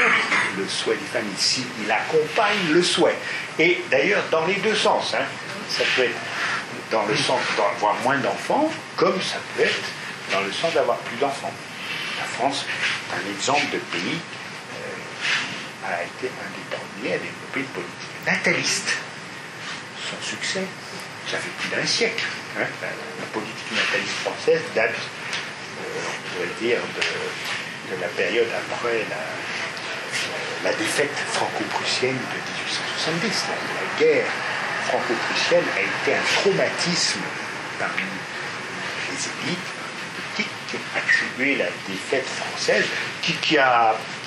le souhait des familles, s'il accompagne le souhait. Et d'ailleurs, dans les 2 sens, ça peut être dans le sens d'avoir moins d'enfants, comme ça peut être dans le sens d'avoir plus d'enfants. La France est un exemple de pays qui a été un des premiers à développer une politique nataliste. Son succès, ça fait plus d'1 siècle. La politique nataliste française date, on pourrait dire, de la période après la défaite franco-prussienne de 1870. La guerre franco-prussienne a été un traumatisme parmi les élites qui ont attribué la défaite française, qui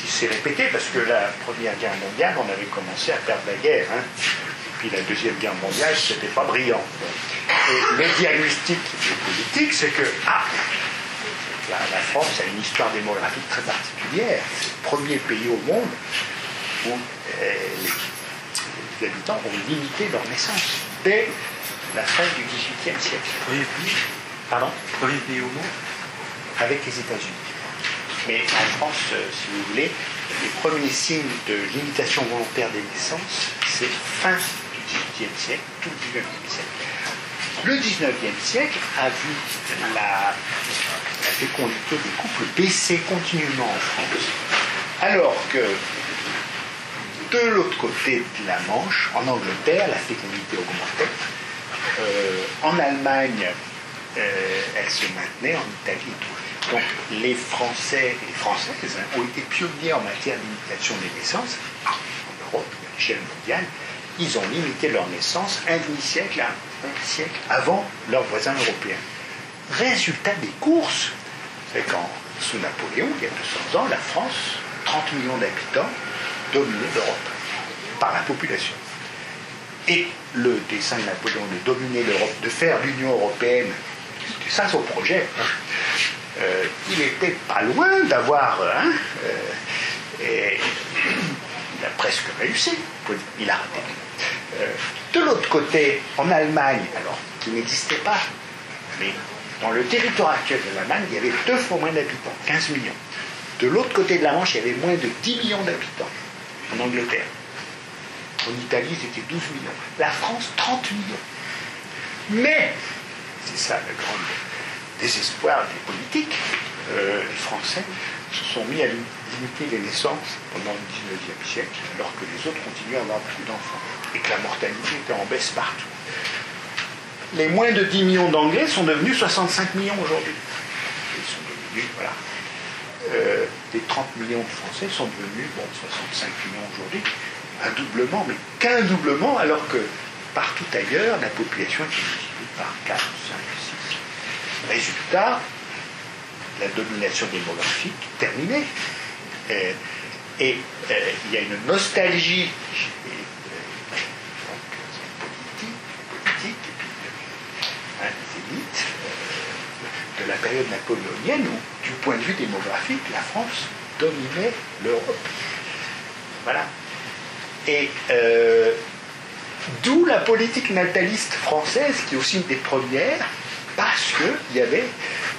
s'est répétée, parce que la Première Guerre mondiale, on avait commencé à perdre la guerre. Et puis la Deuxième Guerre mondiale, c'était pas brillant. Et le diagnostic politique, c'est que la France a une histoire démographique très particulière. C'est le premier pays au monde où les habitants ont limité leur naissance dès la fin du XVIIIe siècle. Premier pays. Pardon ? Premier pays au monde. Avec les États-Unis. Mais en France, si vous voulez, les premiers signes de limitation volontaire des naissances, c'est fin du XVIIIe siècle, tout le XIXe siècle. Le XIXe siècle a vu la fécondité des couples baisser continuellement en France, alors que de l'autre côté de la Manche, en Angleterre, la fécondité augmentait. En Allemagne, elle se maintenait, en Italie et tout. Donc les Français et les Françaises ont été pionniers en matière de limitation des naissances, en Europe, à l'échelle mondiale. Ils ont limité leur naissance un demi-siècle à un siècle avant leurs voisins européens. Résultat des courses, c'est quand, sous Napoléon, il y a 200 ans, la France, 30 millions d'habitants, dominait l'Europe par la population. Et le dessein de Napoléon de dominer l'Europe, de faire l'Union européenne, c'était ça son projet. Il n'était pas loin d'avoir... et il a presque réussi. Il a raté. De l'autre côté, en Allemagne, alors, qui n'existait pas, mais dans le territoire actuel de l'Allemagne, il y avait 2 fois moins d'habitants, 15 millions. De l'autre côté de la Manche, il y avait moins de 10 millions d'habitants, en Angleterre. En Italie, c'était 12 millions. La France, 30 millions. Mais, c'est ça le grand désespoir des politiques, les Français se sont mis à limiter les naissances pendant le XIXe siècle, alors que les autres continuaient à avoir beaucoup d'enfants, et que la mortalité était en baisse partout. Les moins de 10 millions d'Anglais sont devenus 65 millions aujourd'hui. Ils sont devenus, voilà. Les 30 millions de Français sont devenus, 65 millions aujourd'hui. Un doublement, mais qu'un doublement, alors que partout ailleurs, la population est multipliée par 4, 5, 6. Résultat, la domination démographique terminée. Et il y a une nostalgie chez les élites de la période napoléonienne où, du point de vue démographique, la France dominait l'Europe. Voilà. Et d'où la politique nataliste française, qui est aussi une des premières, parce qu'il y avait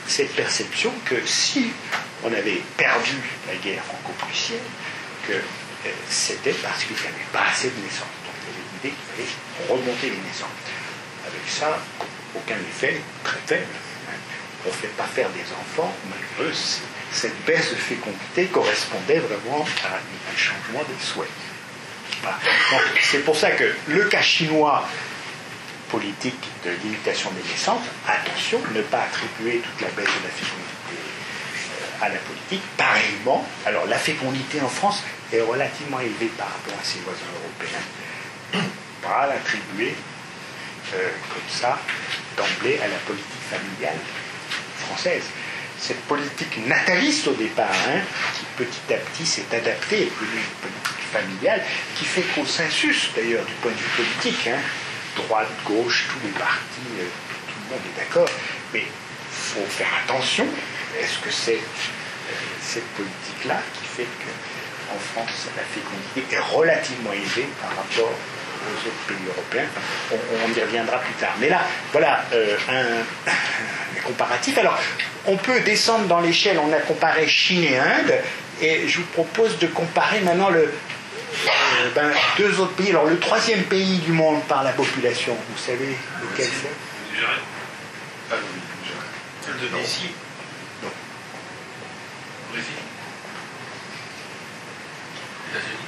cette perception que si on avait perdu la guerre franco-prussienne, que c'était parce qu'il n'y avait pas assez de naissances. Donc il y avait l'idée qu'il fallait remonter les naissances. Avec ça, aucun effet, très faible. On ne fait pas faire des enfants, malgré cette baisse de fécondité correspondait vraiment à un changement des souhaits. Donc, c'est pour ça que le cas chinois politique de limitation des naissances, attention, ne pas attribuer toute la baisse de la fécondité à la politique. Pareillement, alors la fécondité en France est relativement élevée par rapport à ses voisins européens. Pas l'attribuer comme ça d'emblée à la politique familiale française. Cette politique nataliste au départ, qui petit à petit s'est adaptée, est devenue une politique familiale, qui fait consensus d'ailleurs du point de vue politique, droite, gauche, tous les partis, tout le monde est d'accord, mais il faut faire attention. Est-ce que c'est cette politique-là qui fait qu'en France, la fécondité est relativement élevée par rapport aux autres pays européens? On y reviendra plus tard. Mais là, voilà un comparatif. Alors, on peut descendre dans l'échelle, on a comparé Chine et Inde, et je vous propose de comparer maintenant deux autres pays. Alors, le 3e pays du monde par la population, vous savez lequel c'est? L'Indonésie. Non. Brésil.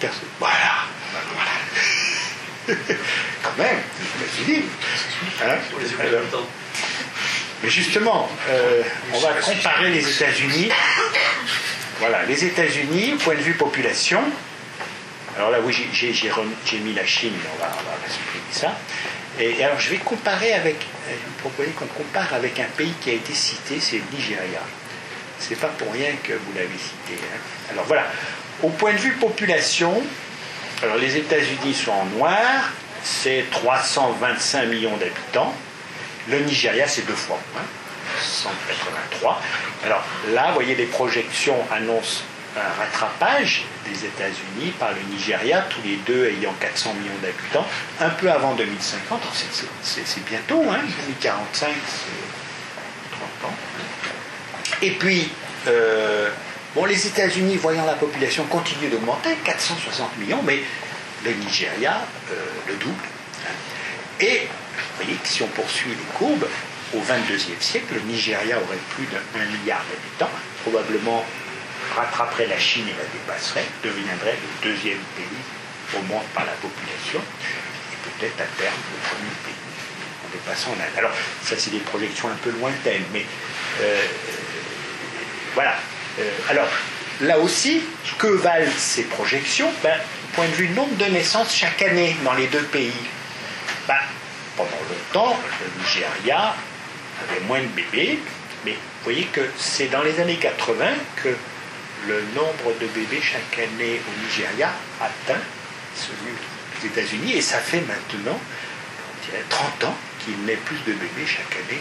Personne. Voilà. Quand même, c'est dit. Mais justement, on va comparer les États-Unis. Voilà, les États-Unis, point de vue population. Alors là, oui, j'ai mis la Chine, mais on va supprimer ça. Et alors, je vais comparer avec. Je vais vous proposer qu'on compare avec un pays qui a été cité, c'est le Nigeria. C'est pas pour rien que vous l'avez cité. Alors voilà, au point de vue population, alors les États-Unis sont en noir, c'est 325 millions d'habitants. Le Nigeria, c'est 2 fois moins, 183. Alors là, vous voyez, les projections annoncent un rattrapage des États-Unis par le Nigeria, tous les deux ayant 400 millions d'habitants, un peu avant 2050. C'est bientôt, 2045, c'est 30 ans. Et puis, les États-Unis, voyant la population continuer d'augmenter, 460 millions, mais le Nigeria, le double. Et, vous voyez que si on poursuit les courbes, au XXIe siècle, le Nigeria aurait plus d'1 milliard d'habitants, probablement rattraperait la Chine et la dépasserait, deviendrait le 2e pays au monde par la population, et peut-être à terme le 1er pays en dépassant l'Inde. Alors, ça c'est des projections un peu lointaines, mais voilà. Alors, là aussi, que valent ces projections? Du point de vue nombre de naissances chaque année dans les 2 pays. Pendant longtemps, le Nigeria avait moins de bébés, mais vous voyez que c'est dans les années 80 que le nombre de bébés chaque année au Nigeria atteint celui des États-Unis, et ça fait maintenant, on dirait, 30 ans qu'il naît plus de bébés chaque année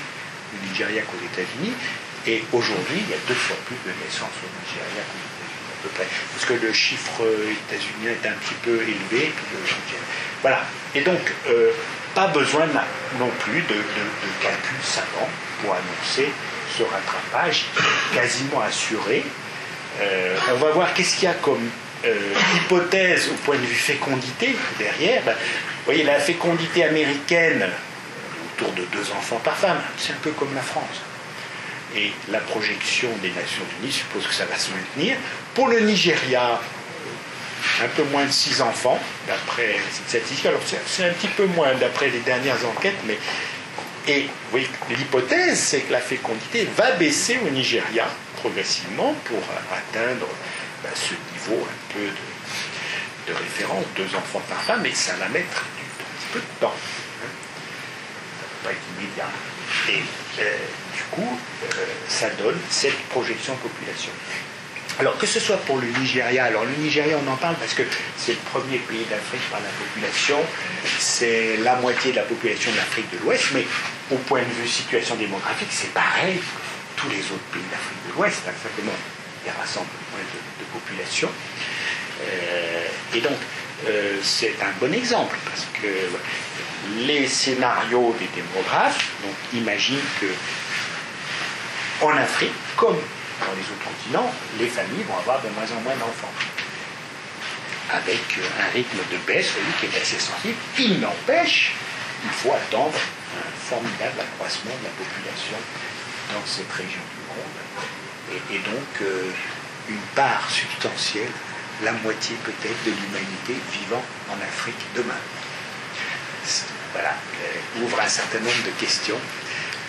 au Nigeria qu'aux États-Unis, et aujourd'hui, il y a 2 fois plus de naissances au Nigeria qu'aux États-Unis, à peu près, parce que le chiffre états-unien est un petit peu élevé. Voilà, et donc, pas besoin non plus de calculs savants pour annoncer ce rattrapage quasiment assuré. On va voir qu'est-ce qu'il y a comme hypothèse au point de vue fécondité derrière. Vous voyez, la fécondité américaine, autour de 2 enfants par femme, c'est un peu comme la France. Et la projection des Nations Unies suppose que ça va se maintenir. Pour le Nigeria, un peu moins de 6 enfants, d'après cette statistique. Alors c'est un petit peu moins d'après les dernières enquêtes, mais... Et oui, l'hypothèse, c'est que la fécondité va baisser au Nigeria progressivement pour atteindre ce niveau un peu de référence, 2 enfants par femme, mais ça va mettre un petit peu de temps. Ça ne va pas être immédiat. Et du coup, ça donne cette projection de population. Alors, que ce soit pour le Nigeria, alors le Nigeria, on en parle parce que c'est le premier pays d'Afrique par la population, c'est la moitié de la population de l'Afrique de l'Ouest, mais au point de vue situation démographique, c'est pareil que tous les autres pays d'Afrique de l'Ouest, simplement, ils rassemblent moins de population. Et donc, c'est un bon exemple, parce que les scénarios des démographes imaginent que en Afrique, comme dans les autres continents, les familles vont avoir de moins en moins d'enfants. Avec un rythme de baisse, qui est assez sensible. Il n'empêche, il faut attendre un formidable accroissement de la population dans cette région du monde. Et donc, une part substantielle, la moitié peut-être de l'humanité vivant en Afrique demain. Voilà, ouvre un certain nombre de questions.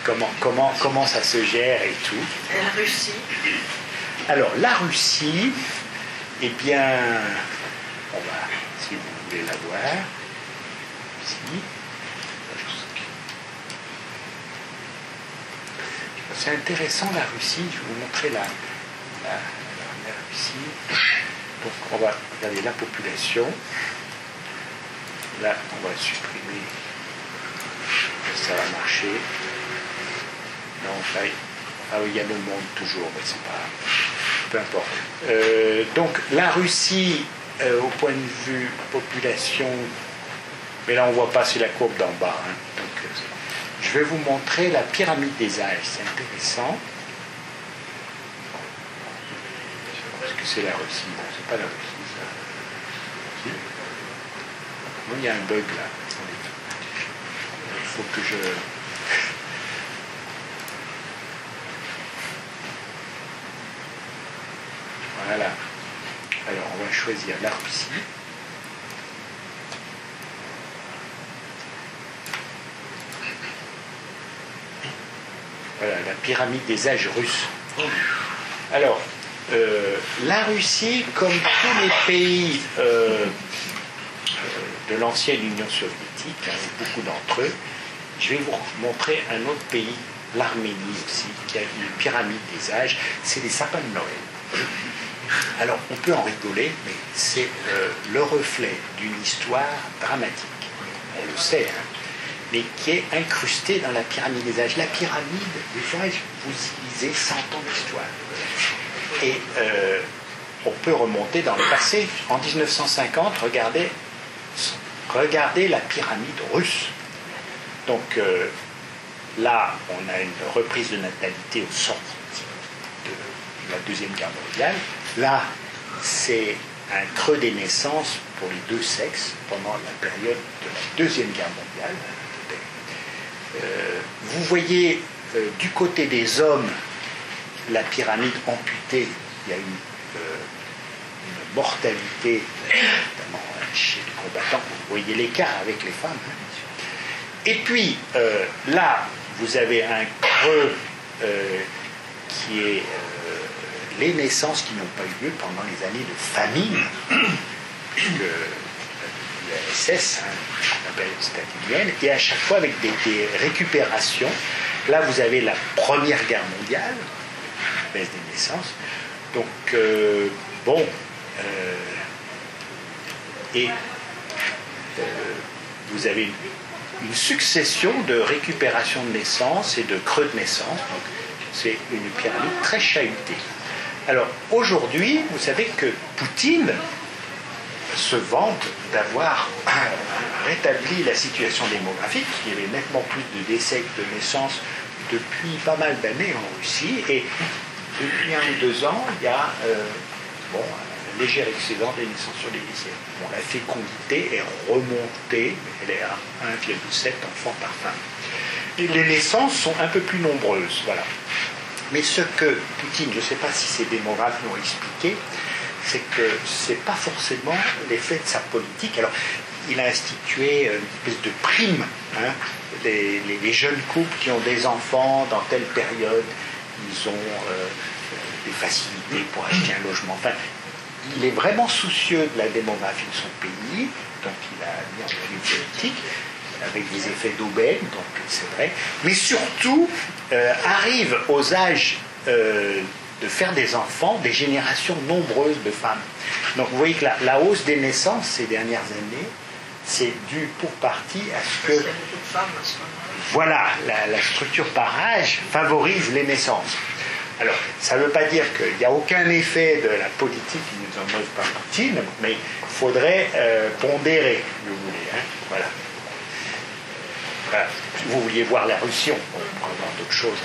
Comment ça se gère et tout. Et la Russie? Alors, la Russie, eh bien, on va, si vous voulez la voir, ici. C'est intéressant, la Russie. Je vais vous montrer la Russie. Donc, on va regarder la population. Là, on va supprimer. Ça va marcher. Non, là, il y a le monde toujours, mais c'est pas... Peu importe. Donc, la Russie, au point de vue population, mais là, on ne voit pas, c'est la courbe d'en bas. Donc, je vais vous montrer la pyramide des âges, c'est intéressant. Est-ce que c'est la Russie? Non, c'est pas la Russie, ça. Non, il y a un bug là. Il faut que je... Voilà. Alors, on va choisir la Russie. Voilà, la pyramide des âges russes. Alors, la Russie, comme tous les pays de l'ancienne Union soviétique, beaucoup d'entre eux, je vais vous montrer un autre pays, l'Arménie aussi, qui a une pyramide des âges, c'est les sapins de Noël. Alors, on peut en rigoler, mais c'est le reflet d'une histoire dramatique. On le sait, mais qui est incrustée dans la pyramide des âges. La pyramide des âges, vous y lisez 100 ans d'histoire. Et on peut remonter dans le passé. En 1950, regardez la pyramide russe. Donc là, on a une reprise de natalité au sortir de la Deuxième Guerre mondiale. Là, c'est un creux des naissances pour les deux sexes pendant la période de la Deuxième Guerre mondiale. Vous voyez du côté des hommes la pyramide amputée. Il y a une mortalité, notamment chez les combattants. Vous voyez l'écart avec les femmes. Et puis là, vous avez un creux qui est les naissances qui n'ont pas eu lieu pendant les années de famine, puisque l'URSS, la période stalinienne, et à chaque fois avec des récupérations. Là, vous avez la Première Guerre mondiale, baisse des naissances. Donc, vous avez une succession de récupérations de naissances et de creux de naissance. Donc, c'est une pyramide très chahutée. Alors, aujourd'hui, vous savez que Poutine se vante d'avoir rétabli la situation démographique. Il y avait nettement plus de décès que de naissances depuis pas mal d'années en Russie. Et depuis 1 ou 2 ans, il y a un léger excédent des naissances sur les lycéens. Bon, la fécondité est remontée, elle est à 1,7 enfants par femme. Et les naissances sont un peu plus nombreuses, voilà. Mais ce que Poutine, je ne sais pas si ces démographes l'ont expliqué, c'est que ce n'est pas forcément l'effet de sa politique. Alors, il a institué une espèce de prime. Les jeunes couples qui ont des enfants dans telle période, ils ont des facilités pour acheter un logement. Enfin, il est vraiment soucieux de la démographie de son pays, donc il a mis en place une politique avec des effets d'aubaine, donc c'est vrai, mais surtout arrive aux âges de faire des enfants, des générations nombreuses de femmes. Donc vous voyez que la hausse des naissances ces dernières années, c'est dû pour partie à ce que voilà, la structure par âge favorise les naissances. Alors, ça ne veut pas dire qu'il n'y a aucun effet de la politique qui nous en ose par Poutine, mais il faudrait pondérer, si vous voulez. Voilà. Voilà. Si vous vouliez voir la Russie, on pourrait voir d'autres choses.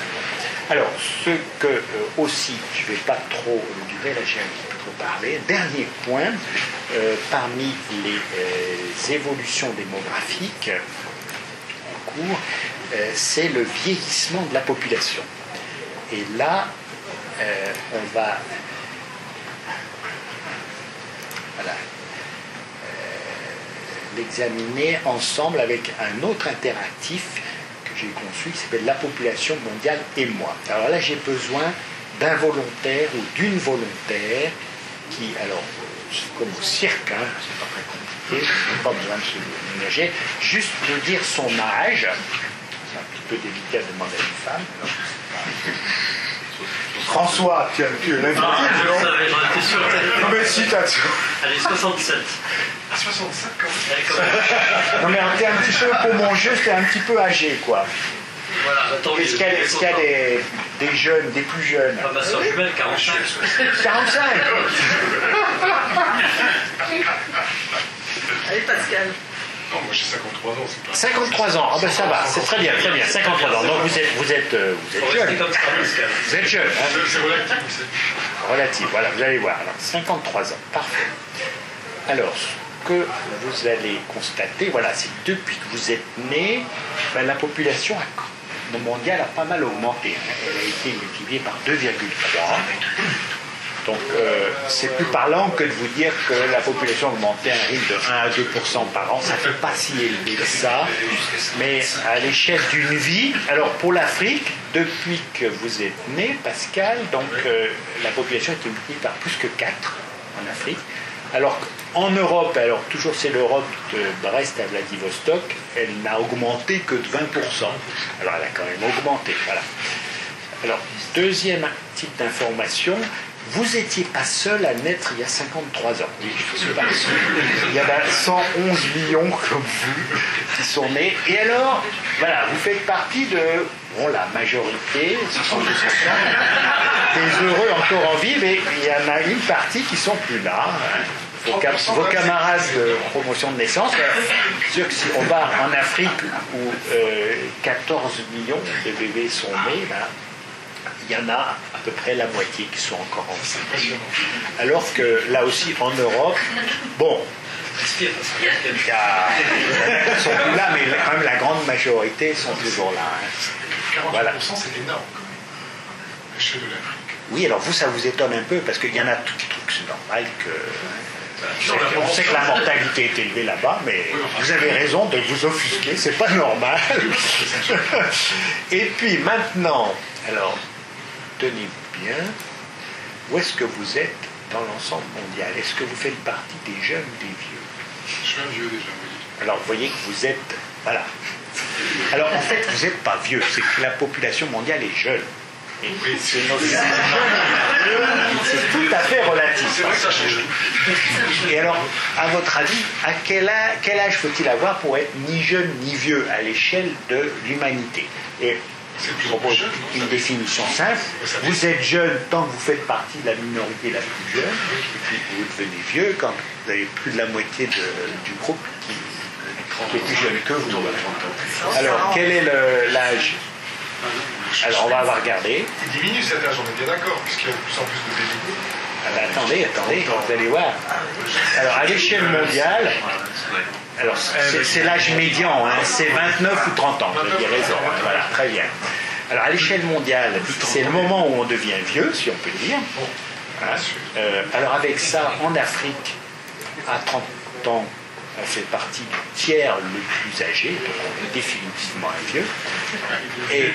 Alors, ce que aussi, je ne vais pas trop durer, là j'ai un petit peu trop parlé. Dernier point, parmi les évolutions démographiques en cours, c'est le vieillissement de la population. Et là, on va l'examiner ensemble avec un autre interactif que j'ai conçu qui s'appelle La population mondiale et moi. Alors là, j'ai besoin d'un volontaire ou d'une volontaire qui, alors, c'est comme au cirque, c'est pas très compliqué, je n'ai pas besoin de se ménager, juste de dire son âge. C'est un petit peu délicat de demander à une femme. Alors, François, tu l'as vu. J'en étais sûr. Mais citation. Allez, 67. À 67 quand même. Non mais t'es un petit peu, pour mon jeu, c'est un petit peu âgé, quoi. Voilà, attends, Est-ce qu'il y a des jeunes, des plus jeunes? Ma soeur jumelle, 45. 45. Allez, Pascal. Non, moi j'ai 53 ans, c'est pas. 53 ans, ah ben ça va, c'est très bien, 53 ans. Donc vous êtes Faut rester jeune. comme ça, Pascal. Vous êtes jeune, hein? C'est relatif, vous savez. Relatif, voilà, vous allez voir. Alors, 53 ans, parfait. Alors, ce que vous allez constater, voilà, c'est que depuis que vous êtes né, la population mondiale a pas mal augmenté. Elle a été multipliée par 2,3. Donc, c'est plus parlant que de vous dire que la population a augmenté à un rythme de 1 à 2% par an. Ça ne fait pas si élevé que ça, mais à l'échelle d'une vie. Alors, pour l'Afrique, depuis que vous êtes né, Pascal, donc la population a été multipliée par plus que 4 en Afrique. Alors qu'en Europe, alors toujours c'est l'Europe de Brest à Vladivostok, elle n'a augmenté que de 20%. Alors, elle a quand même augmenté, voilà. Alors, deuxième type d'information, vous n'étiez pas seul à naître il y a 53 ans. Il y en a 111 millions comme vous qui sont nés. Et alors, voilà, vous faites partie de la majorité, 62%, des heureux encore en vie, mais il y en a une partie qui sont plus là. Vos camarades de promotion de naissance, sûr que si on va en Afrique où 14 millions de bébés sont nés, là, il y en a à peu près la moitié qui sont encore en vie. Alors que là aussi en Europe, bon, ils sont plus là, mais quand même la grande majorité sont toujours là. 40%, Voilà. c'est énorme quand même, à l'échelle de l'Afrique. Oui, alors vous, ça vous étonne un peu, parce qu'il y en a tout des trucs, c'est normal que... On sait que la mortalité est élevée là-bas, mais vous avez raison de vous offusquer, c'est pas normal. Et puis maintenant, alors, tenez bien, où est-ce que vous êtes dans l'ensemble mondial? Est-ce que vous faites partie des jeunes ou des vieux? Je suis un vieux déjà, oui. Alors, vous voyez que vous êtes... Voilà. Alors, en fait, vous n'êtes pas vieux, c'est que la population mondiale est jeune. Et c'est tout à fait relatif. Et alors, à votre avis, à quel âge faut-il avoir pour être ni jeune ni vieux à l'échelle de l'humanité? Et je propose une définition simple. Vous êtes jeune tant que vous faites partie de la minorité la plus jeune, et puis vous devenez vieux quand vous avez plus de la moitié du groupe qui est plus jeune que vous. Alors, quel est l'âge? Alors, on va regarder. Il diminue cet âge, on est bien d'accord, puisqu'il y a de plus en plus de baby. Ah ben, attendez, vous allez voir. Alors, à l'échelle mondiale, alors c'est l'âge médian, hein, c'est 29 ou 30 ans, vous avez raison. Voilà, très bien. Alors, à l'échelle mondiale, c'est le moment où on devient vieux, si on peut dire. Voilà. Alors, avec ça, en Afrique, à 30 ans, on fait partie du tiers le plus âgé, donc on est définitivement un vieux. Et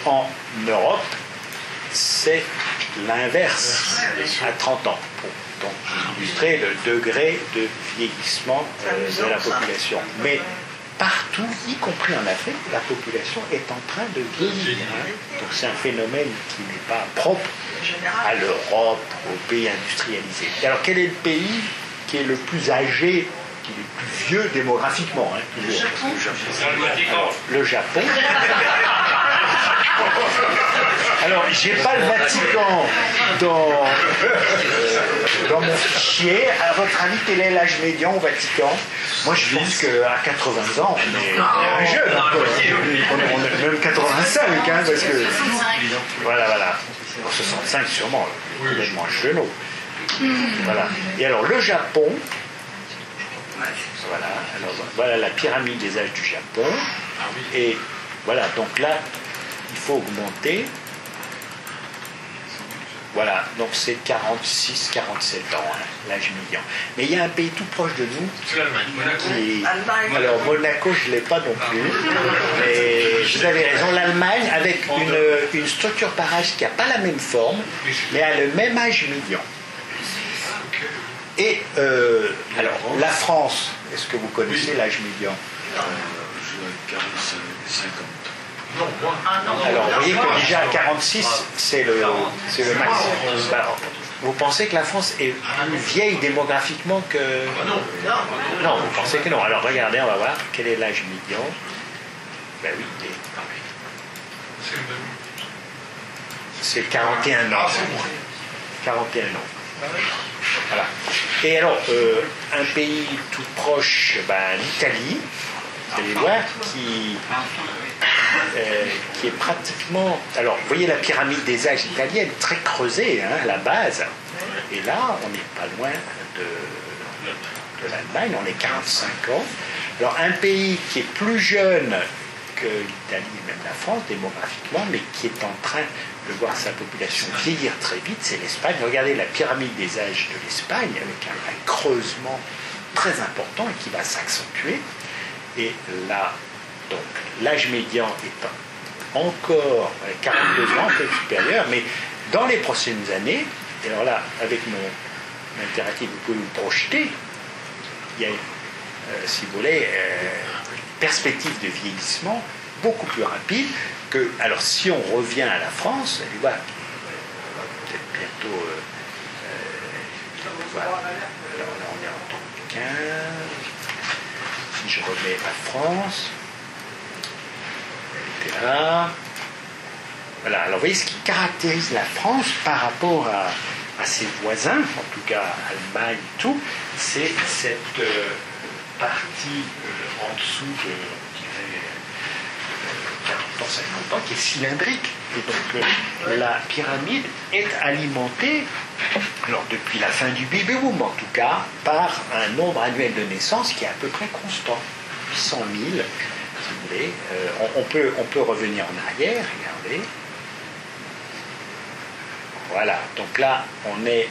en Europe, c'est l'inverse à 30 ans. Donc, illustrer le degré de vieillissement de la population. Mais partout, y compris en Afrique, la population est en train de vieillir. Donc c'est un phénomène qui n'est pas propre à l'Europe, aux pays industrialisés. Alors quel est le pays qui est le plus âgé, qui est le plus vieux démographiquement, hein, toujours. Alors, le Japon. Alors, j'ai pas le Vatican dans mon fichier. À votre avis, quel est l'âge médian au Vatican? Moi, je pense qu'à 80 ans, on est un jeune. On est même 85, hein, parce que... Voilà. 65 sûrement, complètement genou. Voilà. Et alors, le Japon... Voilà, alors voilà la pyramide des âges du Japon. Et voilà, donc là, il faut augmenter. Voilà, donc c'est 46, 47 ans, hein, l'âge médian. Mais il y a un pays tout proche de nous. C'est l'Allemagne. Qui... Alors Monaco, je ne l'ai pas non plus. Mais vous avez raison, l'Allemagne, avec une structure par âge qui n'a pas la même forme, mais a le même âge médian. Et alors, la France, est-ce que vous connaissez l'âge médian? 50. Non, moins. Alors, vous voyez que déjà à 46, c'est le maximum. Alors, vous pensez que la France est plus vieille démographiquement que... Non, vous pensez que non. Alors, regardez, on va voir quel est l'âge médian. Ben oui, C'est le même. c'est 41 ans. 41 ans. Voilà. Et alors, un pays tout proche, l'Italie, vous allez voir, qui est pratiquement... Alors, vous voyez la pyramide des âges italienne, très creusée, hein, à la base. Et là, on n'est pas loin de l'Allemagne, on est 45 ans. Alors, un pays qui est plus jeune que l'Italie et même la France, démographiquement, mais qui est en train de voir sa population vieillir très vite, c'est l'Espagne. Regardez la pyramide des âges de l'Espagne, avec un creusement très important et qui va s'accentuer. Et là, donc, l'âge médian est encore 42 ans, un peu supérieur, mais dans les prochaines années, et alors là, avec mon impératif, vous pouvez vous projeter, il y a, si vous voulez, perspective de vieillissement beaucoup plus rapide que... Alors, si on revient à la France, elle va peut-être plutôt... voilà. Alors là, on est en 2015. Si je remets la France, elle était là. Voilà, alors vous voyez ce qui caractérise la France par rapport à ses voisins, en tout cas Allemagne et tout, c'est cette partie en dessous de, je dirais, 40 ans, 50 ans, qui est cylindrique. Et donc la pyramide est alimentée, alors depuis la fin du baby boom en tout cas, par un nombre annuel de naissances qui est à peu près constant, 800 000, si vous voulez. On peut revenir en arrière, regardez. Voilà, donc là, on est...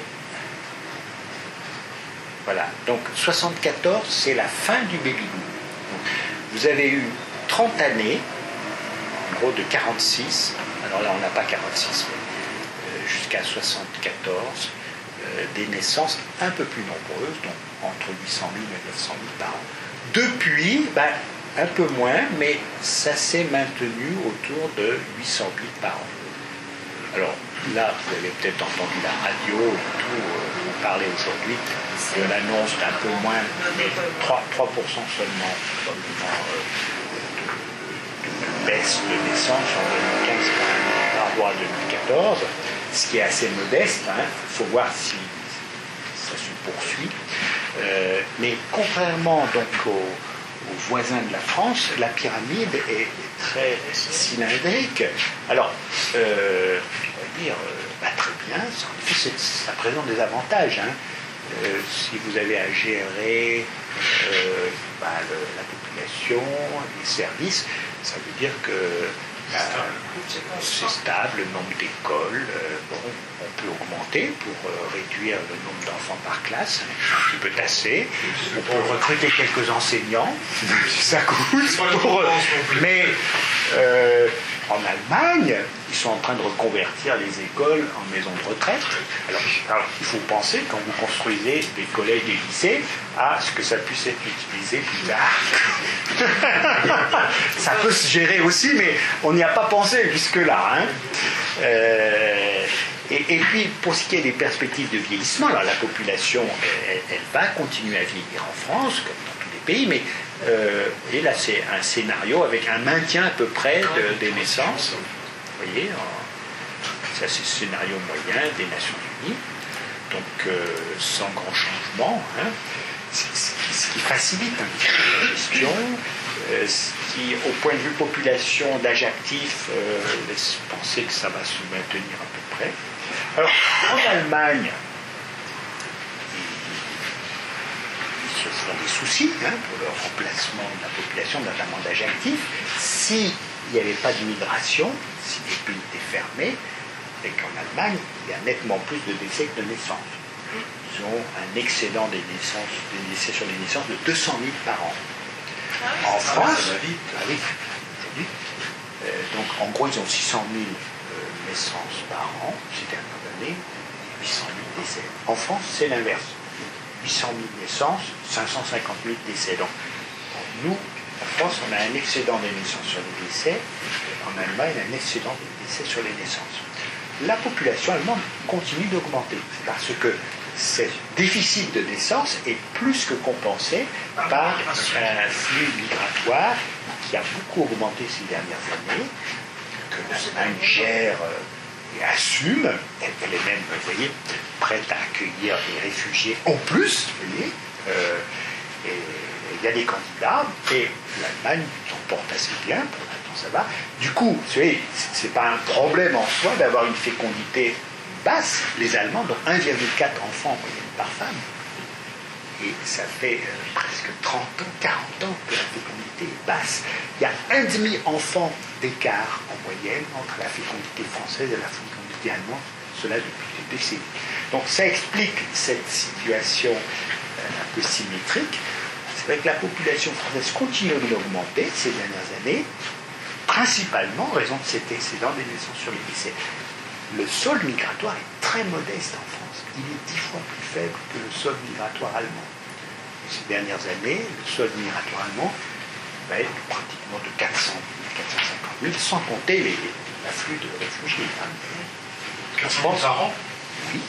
Voilà, donc 74, c'est la fin du baby boom. Donc, vous avez eu 30 années, en gros de 46, alors là, on n'a pas 46, mais jusqu'à 74, des naissances un peu plus nombreuses, donc entre 800 000 et 900 000 par an. Depuis, un peu moins, mais ça s'est maintenu autour de 800 000 par an. Alors là, vous avez peut-être entendu la radio et tout, on parlait aujourd'hui de l'annonce d'un peu moins, 3% seulement, probablement, de baisse de naissance en 2015 par rapport à 2014, ce qui est assez modeste, il faut voir si ça se poursuit. Mais contrairement donc aux voisins de la France, la pyramide est très cylindrique. Alors, on va dire, très bien, ça présente des avantages. Si vous avez à gérer la population, les services, ça veut dire que c'est stable, le nombre d'écoles, on peut augmenter pour réduire le nombre d'enfants par classe, un petit peu tassé. On peut recruter quelques enseignants, si ça coûte. Mais en Allemagne, ils sont en train de reconvertir les écoles en maisons de retraite. Alors, il faut penser, quand vous construisez des collèges et des lycées, à ce que ça puisse être utilisé plus tard. Ça peut se gérer aussi, mais on n'y a pas pensé jusque-là. Et puis, pour ce qui est des perspectives de vieillissement, alors la population, elle va continuer à vieillir en France, comme dans tous les pays, mais et là, c'est un scénario avec un maintien à peu près des naissances. Vous voyez, ça c'est le scénario moyen des Nations Unies, donc sans grand changement, ce qui facilite un petit peu la gestion, ce qui, au point de vue population d'âge actif, laisse penser que ça va se maintenir à peu près. Alors, en Allemagne, ils se font des soucis pour le remplacement de la population, notamment d'âge actif. S'il n'y avait pas d'immigration, si les pays étaient fermés, et qu'en Allemagne, il y a nettement plus de décès que de naissances. Ils ont un excédent des décès sur les naissances de 200 000 par an. En France, oui, aujourd'hui. Donc en gros, ils ont 600 000 naissances par an ces dernières années, 800 000 décès. En France, c'est l'inverse. 800 000 naissances, 550 000 décès. Donc nous, en France, on a un excédent des naissances sur les décès. En Allemagne, un excédent des décès sur les naissances. La population allemande continue d'augmenter parce que ce déficit de naissance est plus que compensé par un flux migratoire qui a beaucoup augmenté ces dernières années, que l'Allemagne gère et assume. Elle est même, vous voyez, prête à accueillir des réfugiés en plus, vous voyez. Et il y a des candidats et l'Allemagne s'en porte assez bien, pour l'instant ça va. Du coup, vous savez, c'est pas un problème en soi d'avoir une fécondité basse. Les Allemands ont 1,4 enfants en moyenne par femme. Et ça fait presque 30 ans, 40 ans que la fécondité est basse. Il y a 1,5 enfant d'écart en moyenne entre la fécondité française et la fécondité allemande, cela depuis des décennies. Donc ça explique cette situation un peu symétrique. C'est vrai que la population française continue d'augmenter ces dernières années, principalement en raison de cet excédent des naissances sur les lycées. Le solde migratoire est très modeste en France. Il est 10 fois plus faible que le solde migratoire allemand. Et ces dernières années, le solde migratoire allemand va être pratiquement de 400 000, 450 000, sans compter l'afflux de réfugiés. 400 000 par an. Oui,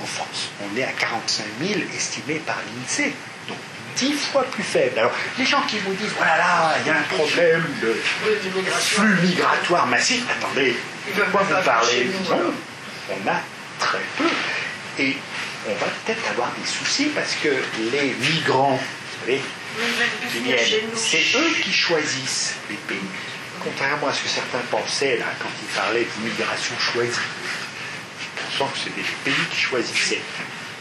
en France. On est à 45 000 estimés par l'INSEE. Donc 10 fois plus faible. Alors, les gens qui vous disent, voilà, là, il y a un problème de flux migratoire massif, attendez, de quoi vous parlez? Non, on a très peu. Et on va peut-être avoir des soucis parce que les migrants, vous savez, qui viennent, c'est eux qui choisissent les pays. Contrairement à ce que certains pensaient là, quand ils parlaient de migration choisie, pensant que c'était les pays qui choisissaient.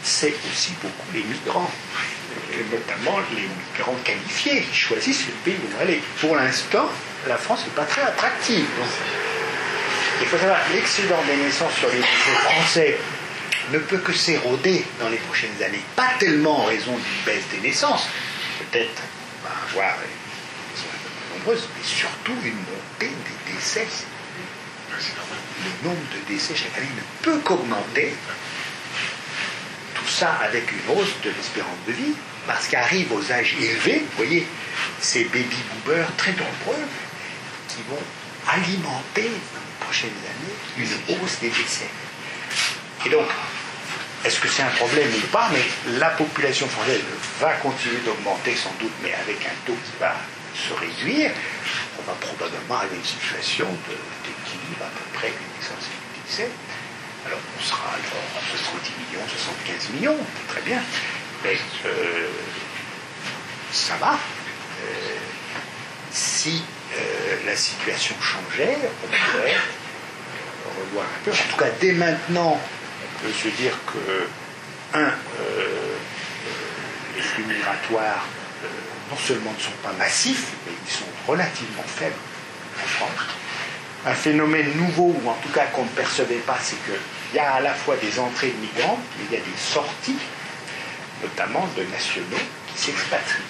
C'est aussi beaucoup les migrants, et notamment les migrants qualifiés qui choisissent le pays où on va aller. Pour l'instant, la France n'est pas très attractive. Donc, il faut savoir que l'excédent des naissances sur les lycées français ne peut que s'éroder dans les prochaines années. Pas tellement en raison d'une baisse des naissances, peut-être on va avoir des naissances un peu plus nombreuses, mais surtout une montée des décès. Le nombre de décès chaque année ne peut qu'augmenter. Tout ça avec une hausse de l'espérance de vie, parce qu'arrivent aux âges élevés, vous voyez, ces baby-boomers très nombreux qui vont alimenter dans les prochaines années une hausse des décès. Et donc, est-ce que c'est un problème ou pas? Mais la population française va continuer d'augmenter sans doute, mais avec un taux qui va se réduire. On va probablement arriver à une situation d'équilibre à peu près des naissances et des décès. Alors on sera alors à 70 millions, 75 millions, très bien. Mais ça va. Si la situation changeait, on pourrait revoir un peu. En tout cas, dès maintenant, on peut se dire que, les flux migratoires non seulement ne sont pas massifs, mais ils sont relativement faibles en France. Un phénomène nouveau, ou en tout cas qu'on ne percevait pas, c'est qu'il y a à la fois des entrées de migrants, mais il y a des sorties, notamment de nationaux, qui s'expatrient.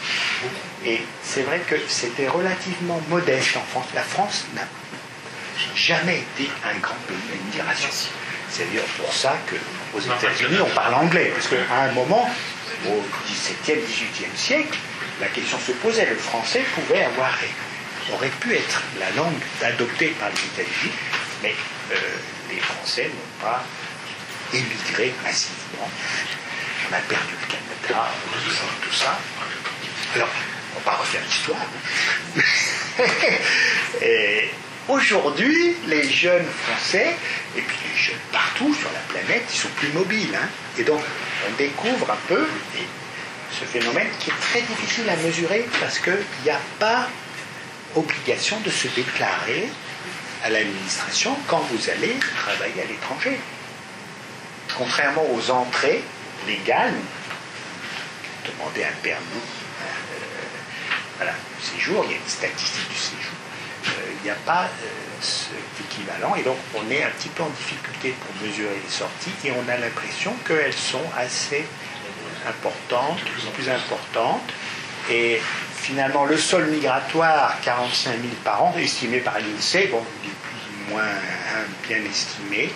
Et c'est vrai que c'était relativement modeste en France. La France n'a jamais été un grand pays d'immigration. C'est d'ailleurs pour ça qu'aux États-Unis, on parle anglais. Parce qu'à un moment, au XVIIe, XVIIIe siècle, la question se posait. Le français aurait pu être la langue adoptée par les États-Unis, mais les Français n'ont pas émigré massivement. On a perdu le Canada, tout ça. Alors, on va pas refaire l'histoire. Et aujourd'hui, les jeunes Français, et puis les jeunes partout sur la planète, ils sont plus mobiles. Hein. Et donc, on découvre un peu ce phénomène qui est très difficile à mesurer parce qu'il n'y a pas obligation de se déclarer à l'administration quand vous allez travailler à l'étranger. Contrairement aux entrées légales, demander un permis, du séjour, il y a une statistique du séjour. Il n'y a pas cet équivalent et donc on est un petit peu en difficulté pour mesurer les sorties et on a l'impression qu'elles sont assez importantes, plus importantes et finalement le sol migratoire, 45 000 par an, estimé par l'INSEE, bon, il est plus ou moins bien estimé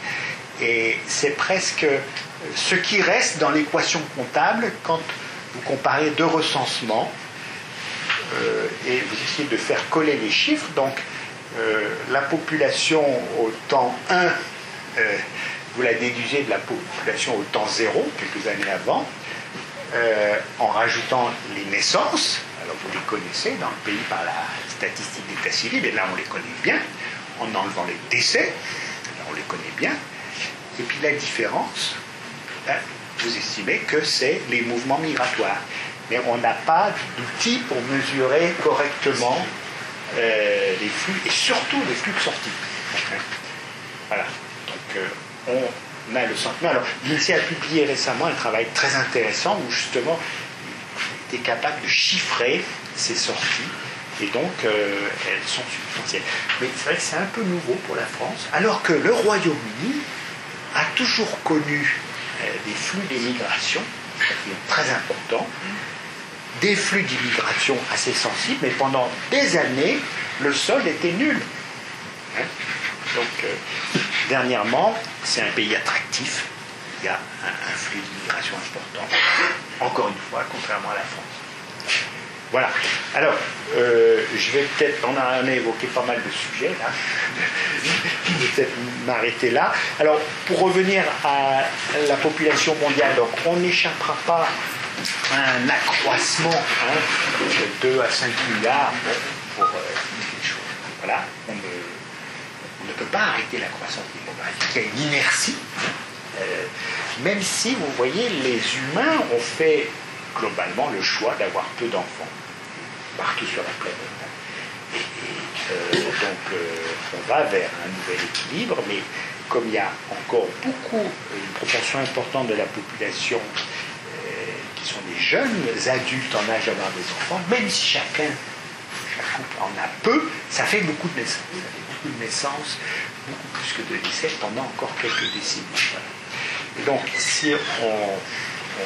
et c'est presque ce qui reste dans l'équation comptable quand vous comparez deux recensements et vous essayez de faire coller les chiffres. Donc la population au temps 1, vous la déduisez de la population au temps 0, quelques années avant, en rajoutant les naissances. Alors vous les connaissez dans le pays par la statistique d'état civil, et là on les connaît bien, en enlevant les décès, là on les connaît bien. Et puis la différence, là, vous estimez que c'est les mouvements migratoires. Mais on n'a pas d'outils pour mesurer correctement les flux, et surtout les flux de sortie. Voilà. Donc on a le sentiment. Alors, l'INSEE a publié récemment un travail très intéressant où justement il était capable de chiffrer ces sorties, et donc elles sont substantielles. Mais c'est vrai que c'est un peu nouveau pour la France, alors que le Royaume-Uni a toujours connu des flux d'immigration très importants, des flux d'immigration assez sensibles, mais pendant des années, le solde était nul. Hein? Donc, dernièrement, c'est un pays attractif, il y a un flux d'immigration important, encore une fois, contrairement à la France. Voilà. Alors, je vais peut-être, on a évoqué pas mal de sujets là. Je vais peut-être m'arrêter là. Alors, pour revenir à la population mondiale, donc on n'échappera pas à un accroissement de 2 à 5 milliards pour des choses. Voilà. On ne peut pas arrêter la croissance démographique. Il y a une inertie. Même si, vous voyez, les humains ont fait globalement le choix d'avoir peu d'enfants partout sur la planète. Donc on va vers un nouvel équilibre, mais comme il y a encore une proportion importante de la population qui sont des jeunes adultes en âge d'avoir des enfants, même si chaque couple en a peu, ça fait beaucoup de naissances. Ça fait beaucoup de naissances, beaucoup plus que de décès pendant encore quelques décennies. Voilà. Et donc, si on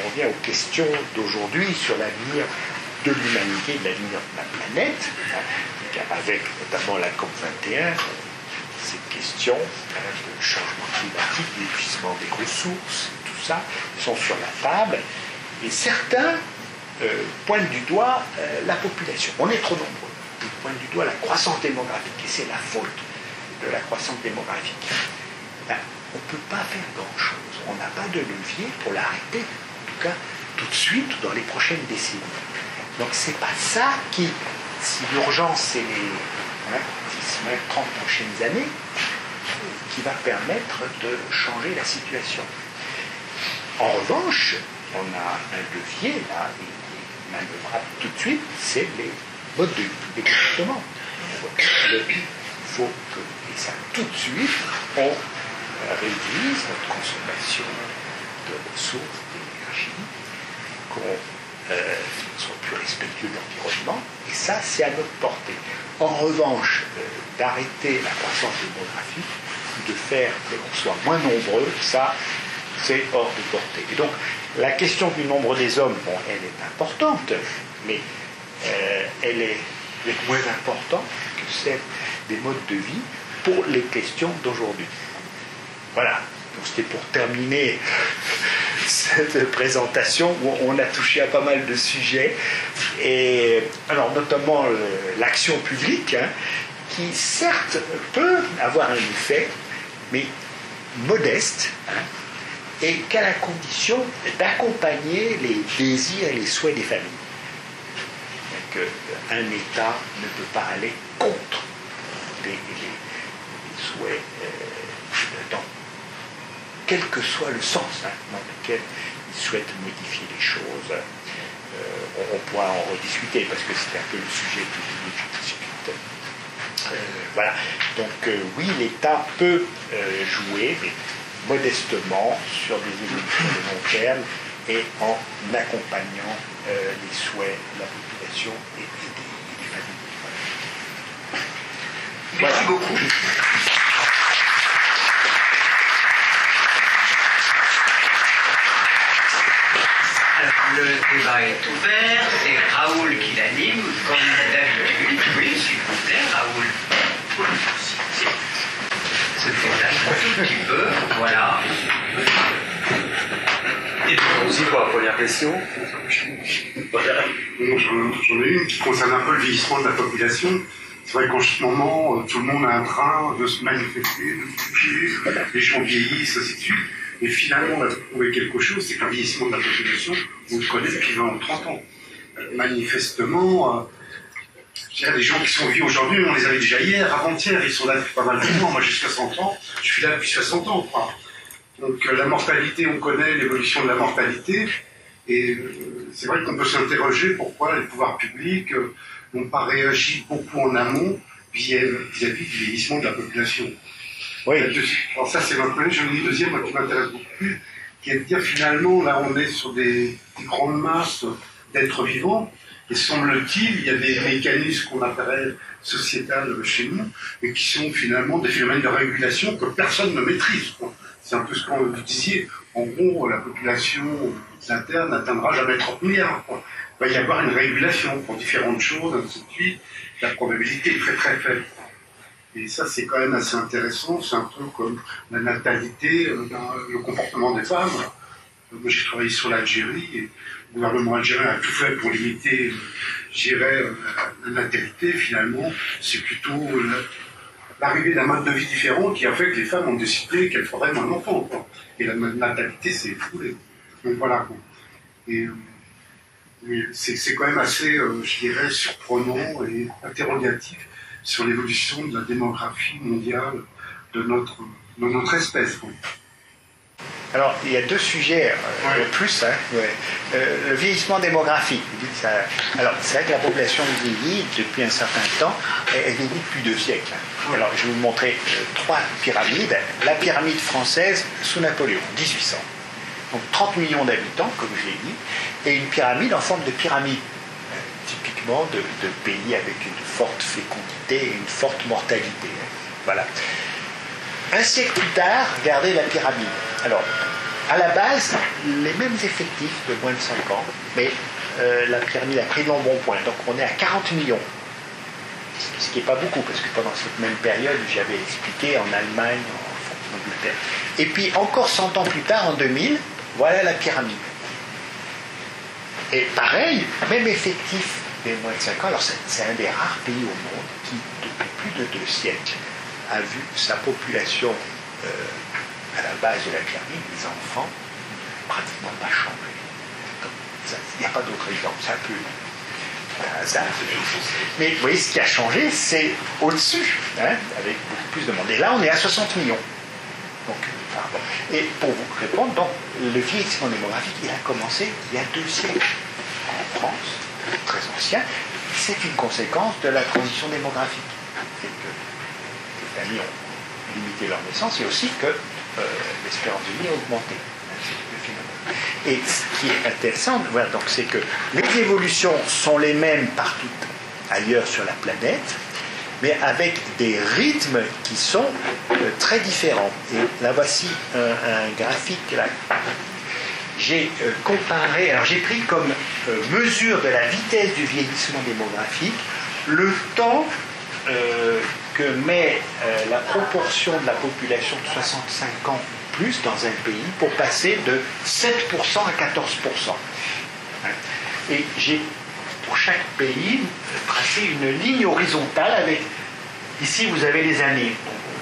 revient aux questions d'aujourd'hui sur l'avenir de l'humanité, de l'avenir de la planète, avec notamment la COP21, ces questions de changement climatique, d'épuisement des ressources, tout ça, sont sur la table. Et certains pointent du doigt la population. On est trop nombreux. Ils pointent du doigt la croissance démographique. Et c'est la faute de la croissance démographique. Ben, on ne peut pas faire grand-chose. On n'a pas de levier pour l'arrêter, en tout cas tout de suite ou dans les prochaines décennies. Donc c'est pas ça qui, si l'urgence c'est les 10, 20, 30 prochaines années, qui va permettre de changer la situation. En revanche, on a un levier là, et manœuvrable tout de suite, c'est les modes de vie, les comportements. Il faut que, et ça tout de suite, on réduise notre consommation de ressources, d'énergie, qu'on soit plus respectueux de l'environnement, et ça, c'est à notre portée. En revanche, d'arrêter la croissance démographique, de faire que l'on soit moins nombreux, ça, c'est hors de portée. Et donc, la question du nombre des hommes, bon, elle est importante, mais elle est moins importante que celle des modes de vie pour les questions d'aujourd'hui. Voilà, donc c'était pour terminer cette présentation où on a touché à pas mal de sujets, et alors notamment l'action publique, qui certes peut avoir un effet, mais modeste, et qu'à la condition d'accompagner les désirs et les souhaits des familles. Un État ne peut pas aller contre les souhaits quel que soit le sens dans lequel il souhaite modifier les choses. On pourra en rediscuter parce que c'était un peu le sujet que je discute. Voilà. Donc oui, l'État peut jouer, mais modestement, sur des évolutions de long terme et en accompagnant les souhaits de la population et des familles. Voilà. Merci beaucoup. Le débat est ouvert, c'est Raoul qui l'anime, comme d'habitude. Oui, s'il vous plaît, Raoul. Se déplace un tout petit peu, voilà. Et aussi pour la première question. Voilà. J'en ai une qui concerne un peu le vieillissement de la population. C'est vrai qu'en ce moment, tout le monde a un train de se manifester, de se bouger, les gens vieillissent, ainsi de suite. Et finalement, on a trouvé quelque chose, c'est qu'un vieillissement de la population, on le connaît depuis 20 ou 30 ans. Manifestement, je dirais, les gens qui sont vieux aujourd'hui, on les avait déjà hier, avant-hier, ils sont là depuis pas mal de temps. Moi, j'ai 60 ans, je suis là depuis 60 ans, quoi. Donc, la mortalité, on connaît l'évolution de la mortalité. Et c'est vrai qu'on peut s'interroger pourquoi les pouvoirs publics n'ont pas réagi beaucoup en amont vis-à-vis du vieillissement de la population. Oui. Alors ça, c'est ma première. J'en ai une deuxième qui m'intéresse beaucoup plus, qui est de dire finalement, là, on est sur des grandes masses d'êtres vivants, et semble-t-il, il y a des mécanismes qu'on appelle sociétales chez nous, et qui sont finalement des phénomènes de régulation que personne ne maîtrise, quoi. C'est un peu ce qu'on vous disiez. En gros, la population interne n'atteindra jamais 30 milliards, quoi. Il va y avoir une régulation pour différentes choses, ainsi de suite. La probabilité est très très faible. Et ça, c'est quand même assez intéressant. C'est un peu comme la natalité, le comportement des femmes. Moi, j'ai travaillé sur l'Algérie et le gouvernement algérien a tout fait pour limiter, je dirais, la natalité. Finalement, c'est plutôt l'arrivée d'un mode de vie différent qui a fait que les femmes ont décidé qu'elles feraient moins d'enfants, quoi. Et la natalité s'est écroulée. Donc voilà, quoi. Et c'est quand même assez, je dirais, surprenant et interrogatif sur l'évolution de la démographie mondiale de notre espèce, quoi. Alors, il y a deux sujets de plus. Le vieillissement démographique. Alors, c'est vrai que la population vieillit depuis un certain temps. Elle vieillit depuis 2 siècles. Alors, je vais vous montrer 3 pyramides. La pyramide française sous Napoléon, 1800. Donc, 30 millions d'habitants, comme je l'ai dit. Et une pyramide en forme de pyramide. Typiquement de pays avec une forte fécondité et une forte mortalité. Voilà. Un siècle plus tard, regardez la pyramide. Alors, à la base, les mêmes effectifs de moins de 5 ans, mais la pyramide a pris de l'embonpoint. Donc, on est à 40 millions. Ce qui n'est pas beaucoup, parce que pendant cette même période, j'avais expliqué en Allemagne, en Angleterre. Et puis, encore 100 ans plus tard, en 2000, voilà la pyramide. Et pareil, même effectif des moins de 5 ans. Alors, c'est un des rares pays au monde qui, depuis plus de 2 siècles, a vu sa population à la base de la pyramide, les enfants, pratiquement pas changé. Il n'y a pas d'autre exemple, c'est un peu un hasard. Mais vous voyez, ce qui a changé, c'est au-dessus, avec beaucoup plus de monde. Et là, on est à 60 millions. Donc, pardon. Et pour vous répondre, donc, le vieillissement démographique, il a commencé il y a 2 siècles en France, très ancien. C'est une conséquence de la transition démographique. C'est que les familles ont limité leur naissance et aussi que l'espérance de vie a augmenté. Et ce qui est intéressant, voilà, donc, c'est que les évolutions sont les mêmes partout ailleurs sur la planète, mais avec des rythmes qui sont très différents. Et là, voici un graphique. Là. J'ai comparé, alors j'ai pris comme mesure de la vitesse du vieillissement démographique le temps que met la proportion de la population de 65 ans ou plus dans un pays pour passer de 7% à 14%. Et j'ai, pour chaque pays, tracé une ligne horizontale avec, ici vous avez les années.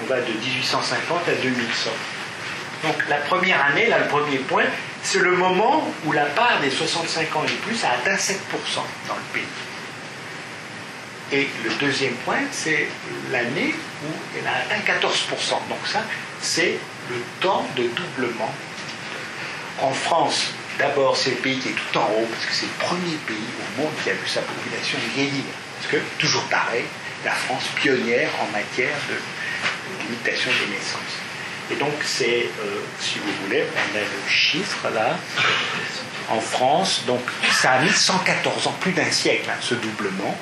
On va de 1850 à 2100. Donc la première année, là le premier point, c'est le moment où la part des 65 ans et plus a atteint 7% dans le pays. Et le deuxième point, c'est l'année où elle a atteint 14%. Donc ça, c'est le temps de doublement. En France, d'abord, c'est le pays qui est tout en haut, parce que c'est le premier pays au monde qui a vu sa population vieillir. Parce que, toujours pareil, la France pionnière en matière de limitation des naissances. Et donc, c'est, si vous voulez, on a le chiffre là, en France, donc ça a mis 114 ans, plus d'un siècle, hein, ce doublement.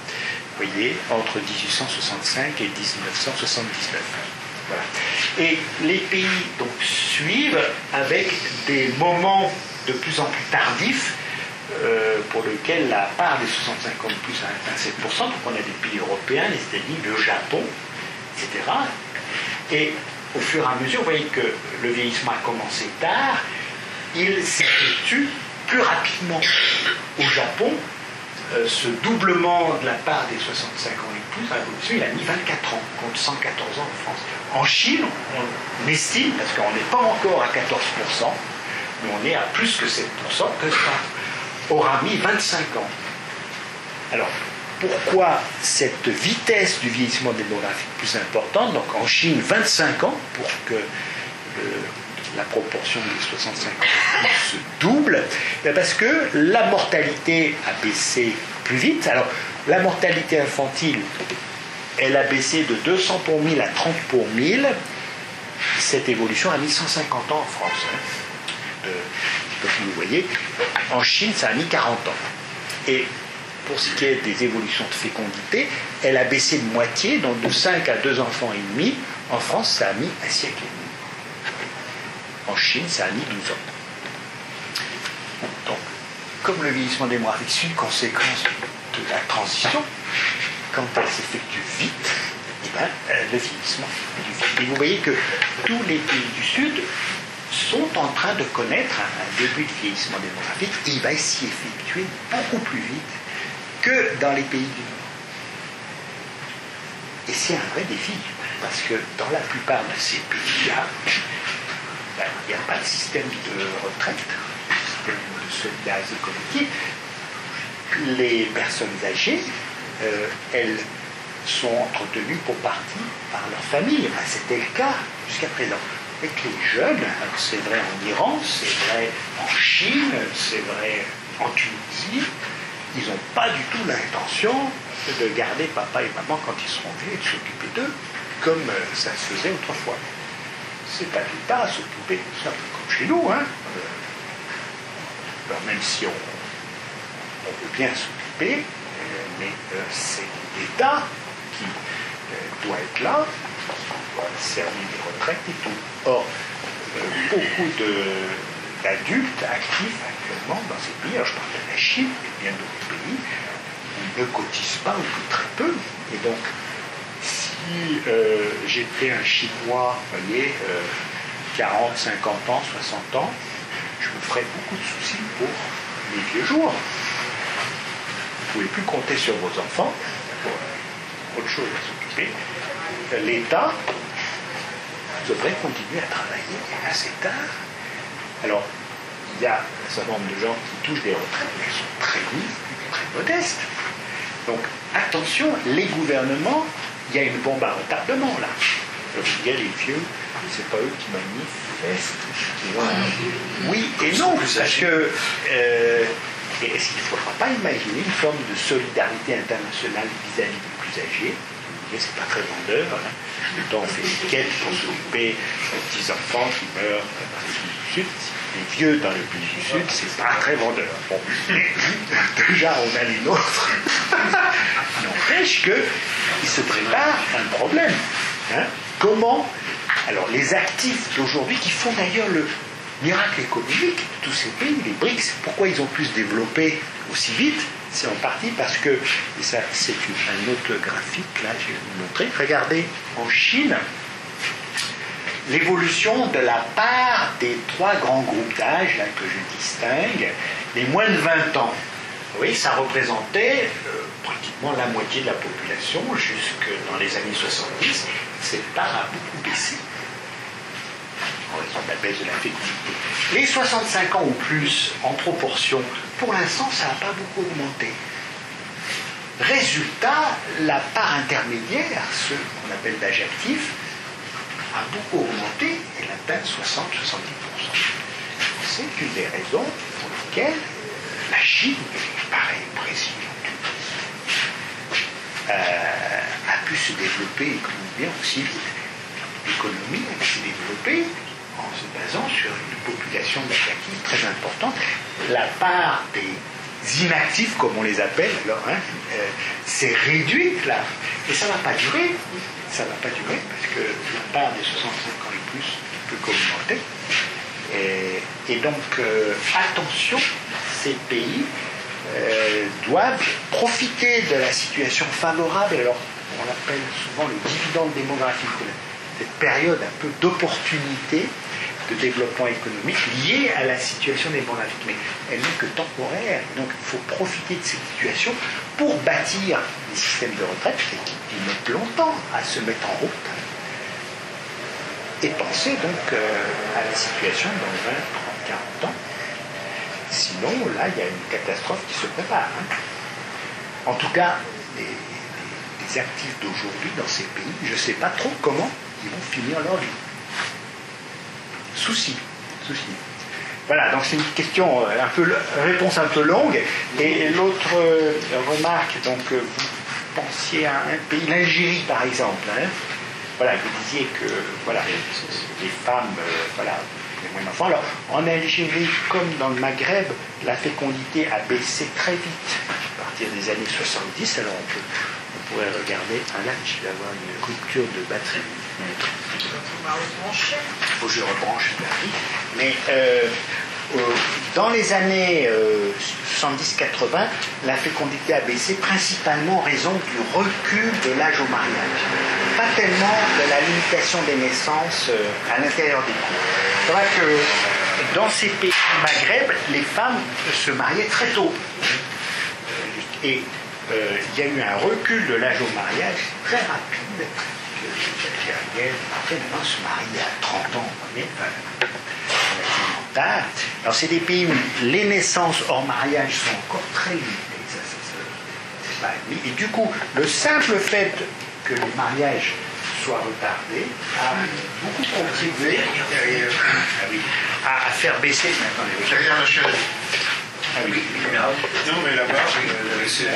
Vous voyez, entre 1865 et 1979. Voilà. Et les pays donc suivent avec des moments de plus en plus tardifs pour lesquels la part des 65 ans de plus a atteint 7%. Donc on a des pays européens, les États-Unis, le Japon, etc. Et au fur et à mesure, vous voyez que le vieillissement a commencé tard, il s'effectue plus rapidement au Japon. Ce doublement de la part des 65 ans et plus, la révolution, il a mis 24 ans, contre 114 ans en France. En Chine, on estime, parce qu'on n'est pas encore à 14%, mais on est à plus que 7%, que ça aura mis 25 ans. Alors, pourquoi cette vitesse du vieillissement démographique plus importante? Donc en Chine, 25 ans pour que la proportion des 65 ans se double, parce que la mortalité a baissé plus vite. Alors, la mortalité infantile, elle a baissé de 200 pour 1000 à 30 pour 1000. Cette évolution a mis 150 ans en France. Donc, vous voyez, en Chine, ça a mis 40 ans. Et pour ce qui est des évolutions de fécondité, elle a baissé de moitié, donc de 5 à 2 enfants et demi. En France, ça a mis un siècle et demi. En Chine, ça a mis 12 ans. Donc, comme le vieillissement démographique est une conséquence de la transition, quand elle s'effectue vite, eh bien, le vieillissement est du vite. Et vous voyez que tous les pays du Sud sont en train de connaître un début de vieillissement démographique et il va s'y effectuer beaucoup plus vite que dans les pays du Nord. Et c'est un vrai défi, parce que dans la plupart de ces pays-là, il n'y a pas de système de retraite, de système de solidarité collective. Les personnes âgées, elles sont entretenues pour partie par leur famille. Enfin, c'était le cas jusqu'à présent. Avec les jeunes, c'est vrai en Iran, c'est vrai en Chine, c'est vrai en Tunisie, ils n'ont pas du tout l'intention de garder papa et maman quand ils seront vieux et de s'occuper d'eux, comme ça se faisait autrefois. C'est pas tout à s'occuper, c'est un peu comme chez nous, hein. Alors même si on veut bien s'occuper, mais c'est l'État qui doit être là, qui doit servir des retraites et tout. Or, beaucoup d'adultes actifs actuellement dans ces pays, alors je parle de la Chine et bien d'autres pays, ne cotisent pas ou que très peu. Et donc, si j'étais un Chinois, vous voyez, 40, 50 ans, 60 ans, je me ferais beaucoup de soucis pour mes vieux jours. Vous ne pouvez plus compter sur vos enfants pour autre chose à s'occuper. L'État devrait continuer à travailler assez tard. Alors, il y a un certain nombre de gens qui touchent des retraites, mais elles sont très mises, très modestes. Donc, attention, les gouvernements, il y a une bombe à retardement là. Alors, il y a les vieux, c'est pas eux qui manifestent. Oui et non, parce que est-ce qu'il ne faudra pas imaginer une forme de solidarité internationale vis-à-vis des plus âgés? C'est pas très vendeur. Hein. Le temps on fait des quêtes pour s'occuper des petits-enfants qui meurent dans les pays du Sud. Les vieux dans les pays du Sud, c'est pas très vendeur. Bon. Déjà, on a les nôtres. N'empêche qu'il se prépare un problème. Hein. Comment? Alors, les actifs d'aujourd'hui, qui font d'ailleurs le miracle économique de tous ces pays, les BRICS, pourquoi ils ont pu se développer aussi vite? C'est en partie parce que, et ça c'est un autre graphique, là je vais vous montrer, regardez, en Chine, l'évolution de la part des trois grands groupes d'âge là, que je distingue, les moins de 20 ans. Vous voyez, ça représentait pratiquement la moitié de la population jusque dans les années 70. Cette part a beaucoup baissé en raison de la baisse de la fécondité. Les 65 ans ou plus, en proportion, pour l'instant, ça n'a pas beaucoup augmenté. Résultat, la part intermédiaire, ceux qu'on appelle l'âge actif, a beaucoup augmenté, elle atteint 60-70%. C'est une des raisons pour lesquelles la Chine, pareil, le Brésil, a pu se développer économiquement aussi vite. L'économie a pu se développer en se basant sur une population d'actifs très importante. La part des inactifs, comme on les appelle, alors, hein, s'est réduite là. Et ça ne va pas durer. Ça ne va pas durer parce que la part des 65 ans et plus ne peut qu'augmenter. Et donc, attention, ces pays doivent profiter de la situation favorable. Alors, on l'appelle souvent le dividende démographique, cette période un peu d'opportunité de développement économique liée à la situation démographique. Mais elle n'est que temporaire. Donc il faut profiter de cette situation pour bâtir des systèmes de retraite qui mettent longtemps à se mettre en route. Et penser donc à la situation dans 20, 30, 40 ans. Sinon, là, il y a une catastrophe qui se prépare. Hein. En tout cas, les actifs d'aujourd'hui dans ces pays, je ne sais pas trop comment ils vont finir leur vie. Souci. Voilà, donc c'est une question, réponse un peu longue. Et l'autre remarque, donc vous pensiez à un pays, l'Algérie par exemple. Hein. Voilà, vous disiez que voilà, les femmes, voilà, les moins d'enfants. Alors, en Algérie, comme dans le Maghreb, la fécondité a baissé très vite à partir des années 70. Alors on pourrait regarder. Ah là, je vais avoir une rupture de batterie. Il faut que je rebranche, mais dans les années 70-80, la fécondité a baissé principalement en raison du recul de l'âge au mariage. Pas tellement de la limitation des naissances à l'intérieur des couples. C'est vrai que dans ces pays du Maghreb, les femmes se mariaient très tôt. Et il y a eu un recul de l'âge au mariage très rapide. Les Algériennes, maintenant, se marient à 30 ans. Alors, c'est des pays où les naissances hors mariage sont encore très limitées. Et du coup, le simple fait que les mariages soient retardés a beaucoup contribué à faire baisser. Derrière la chaise. Ah oui. Non, mais là-bas, c'est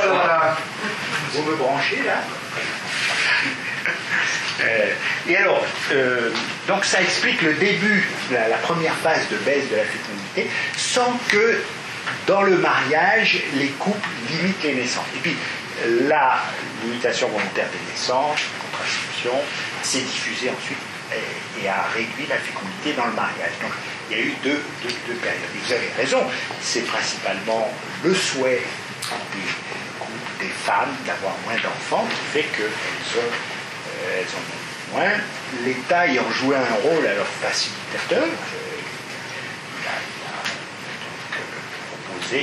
Voilà. Vous me branchez là. Et alors, donc ça explique le début, la première phase de baisse de la fécondité, sans que dans le mariage, les couples limitent les naissances. Et puis, la limitation volontaire des naissances, la contraception, s'est diffusée ensuite et a réduit la fécondité dans le mariage. Donc, il y a eu deux périodes. Et vous avez raison, c'est principalement le souhait des femmes d'avoir moins d'enfants qui fait qu'elles en ont moins. L'État ayant joué un rôle alors facilitateur, il a proposé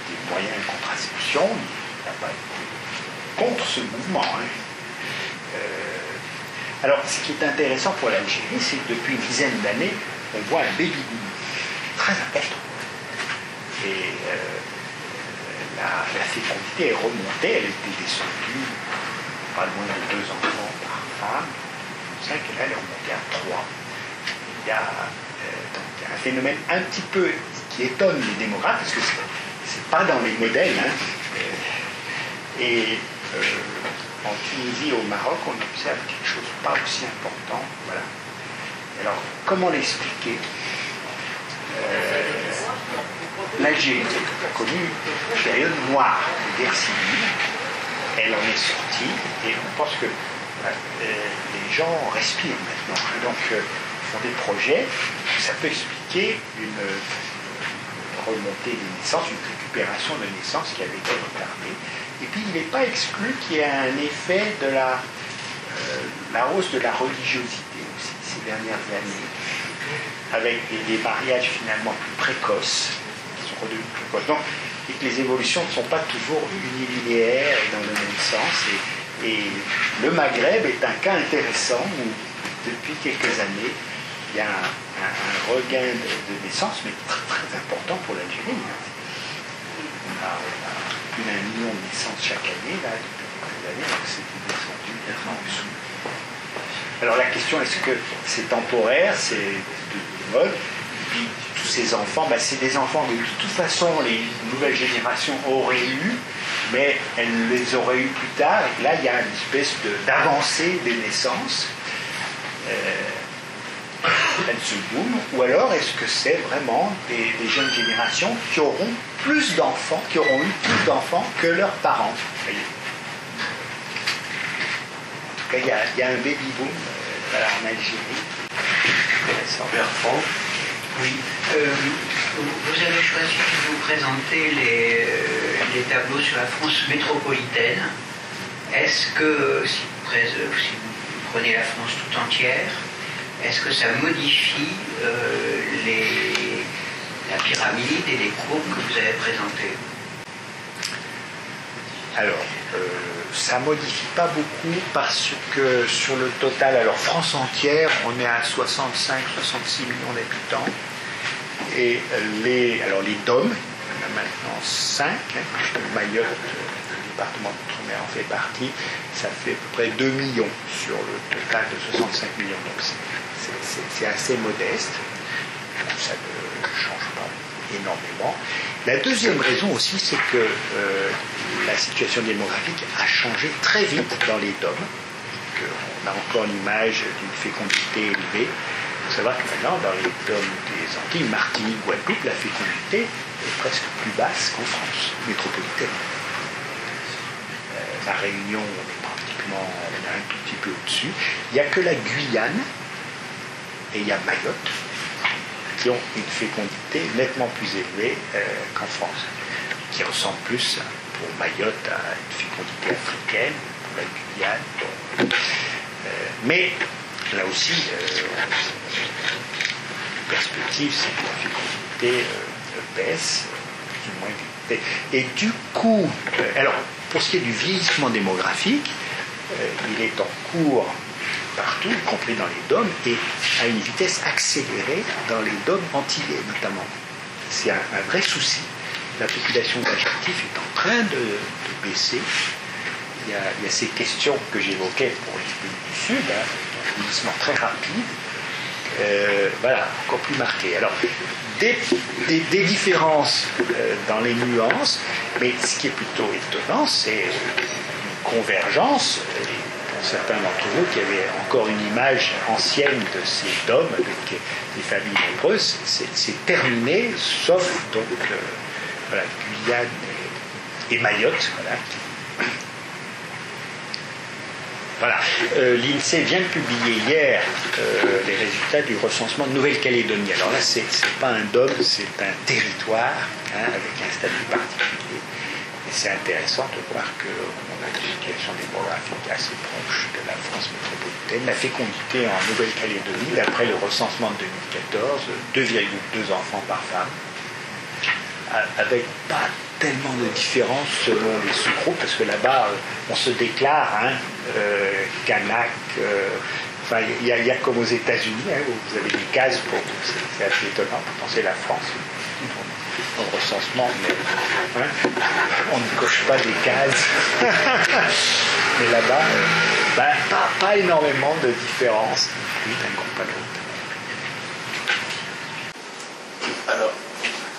des moyens de contraception. Il n'a pas été contre ce mouvement. Alors, ce qui est intéressant pour l'Algérie, c'est que depuis une dizaine d'années, on voit un baby boom très important. Et la fécondité est remontée, elle était descendue pas loin de 2 enfants par femme, 5, et là elle est remontée à 3. Il y a donc un phénomène un petit peu qui étonne les démographes, parce que c'est pas dans les modèles. Et en Tunisie et au Maroc, on observe quelque chose pas aussi important. Voilà. Alors, comment l'expliquer? L'Algérie a connu une période noire de guerre civile. Elle en est sortie et on pense que les gens respirent maintenant. Donc, ils font des projets. Ça peut expliquer une remontée des naissances, une récupération de naissances qui avait été retardée. Et puis, il n'est pas exclu qu'il y ait un effet de la hausse de la religiosité aussi ces dernières années, avec des mariages finalement plus précoces, qui sont redevenus plus précoces. Donc, et que les évolutions ne sont pas toujours unilinéaires et dans le même sens. Et le Maghreb est un cas intéressant où, depuis quelques années, il y a un regain de naissance, mais très, très important pour l'Algérie. On a plus d'1 million de naissances chaque année, là, depuis quelques années, donc c'était descendu en dessous. Alors la question, est-ce que c'est temporaire, c'est de mode? Et puis tous ces enfants, c'est des enfants que de toute façon les nouvelles générations auraient eu, mais elles les auraient eu plus tard. Et là, il y a une espèce d'avancée des naissances. Elles se booment. Ou alors, est-ce que c'est vraiment des jeunes générations qui auront plus d'enfants, qui auront eu plus d'enfants que leurs parents? Voyez. En tout cas, il y a un baby boom en Algérie. Bertrand. Oui. Vous avez choisi de vous présenter les tableaux sur la France métropolitaine. Est-ce que, si vous prenez la France tout entière, est-ce que ça modifie la pyramide et les courbes que vous avez présentées? Alors, ça ne modifie pas beaucoup parce que sur le total, alors France entière, on est à 65-66 millions d'habitants. Et les DOM, il y en a maintenant 5, puisque Mayotte, le département d'outre-mer en fait partie, ça fait à peu près 2 millions sur le total de 65 millions. Donc c'est assez modeste. Ça ne change pas énormément. La deuxième raison aussi, c'est que la situation démographique a changé très vite dans les DOM. On a encore l'image d'une fécondité élevée. Il faut savoir que maintenant, dans les DOM des Antilles, Martinique, Guadeloupe, la fécondité est presque plus basse qu'en France métropolitaine. La Réunion, on est pratiquement un tout petit peu au-dessus. Il n'y a que la Guyane et il y a Mayotte qui ont une fécondité nettement plus élevée qu'en France, qui ressemble plus pour Mayotte à une fécondité africaine, pour la Guyane. Mais là aussi, la perspective, c'est que la fécondité baisse, plus ou moins vite. Et du coup, alors, pour ce qui est du vieillissement démographique, il est en cours partout, y compris dans les DOM, et à une vitesse accélérée dans les DOM antillais notamment. C'est un vrai souci. La population d'âge actif est en train de baisser. Il y a ces questions que j'évoquais pour les pays du Sud, un vieillissement très rapide, voilà, encore plus marqué. Alors, des différences dans les nuances, mais ce qui est plutôt étonnant, c'est une convergence. Certains d'entre vous qui avaient encore une image ancienne de ces DOM avec des familles nombreuses, c'est terminé, sauf donc voilà, Guyane et Mayotte. Voilà. L'INSEE vient de publier hier les résultats du recensement de Nouvelle-Calédonie. Alors là, c'est pas un DOM, c'est un territoire avec un statut particulier. Et c'est intéressant de voir qu'on a une situation démographique assez proche de la France métropolitaine. La fécondité en Nouvelle-Calédonie, d'après le recensement de 2014, 2,2 enfants par femme, avec pas tellement de différences selon les sous-groupes, parce que là-bas, on se déclare, Kanak, enfin, il y a comme aux États-Unis, où vous avez des cases pour vous, c'est assez étonnant, pourtant c'est la France. Au recensement, mais on ne coche pas des cases. Mais là-bas, pas énormément de différences d'un groupe à l'autre. Alors,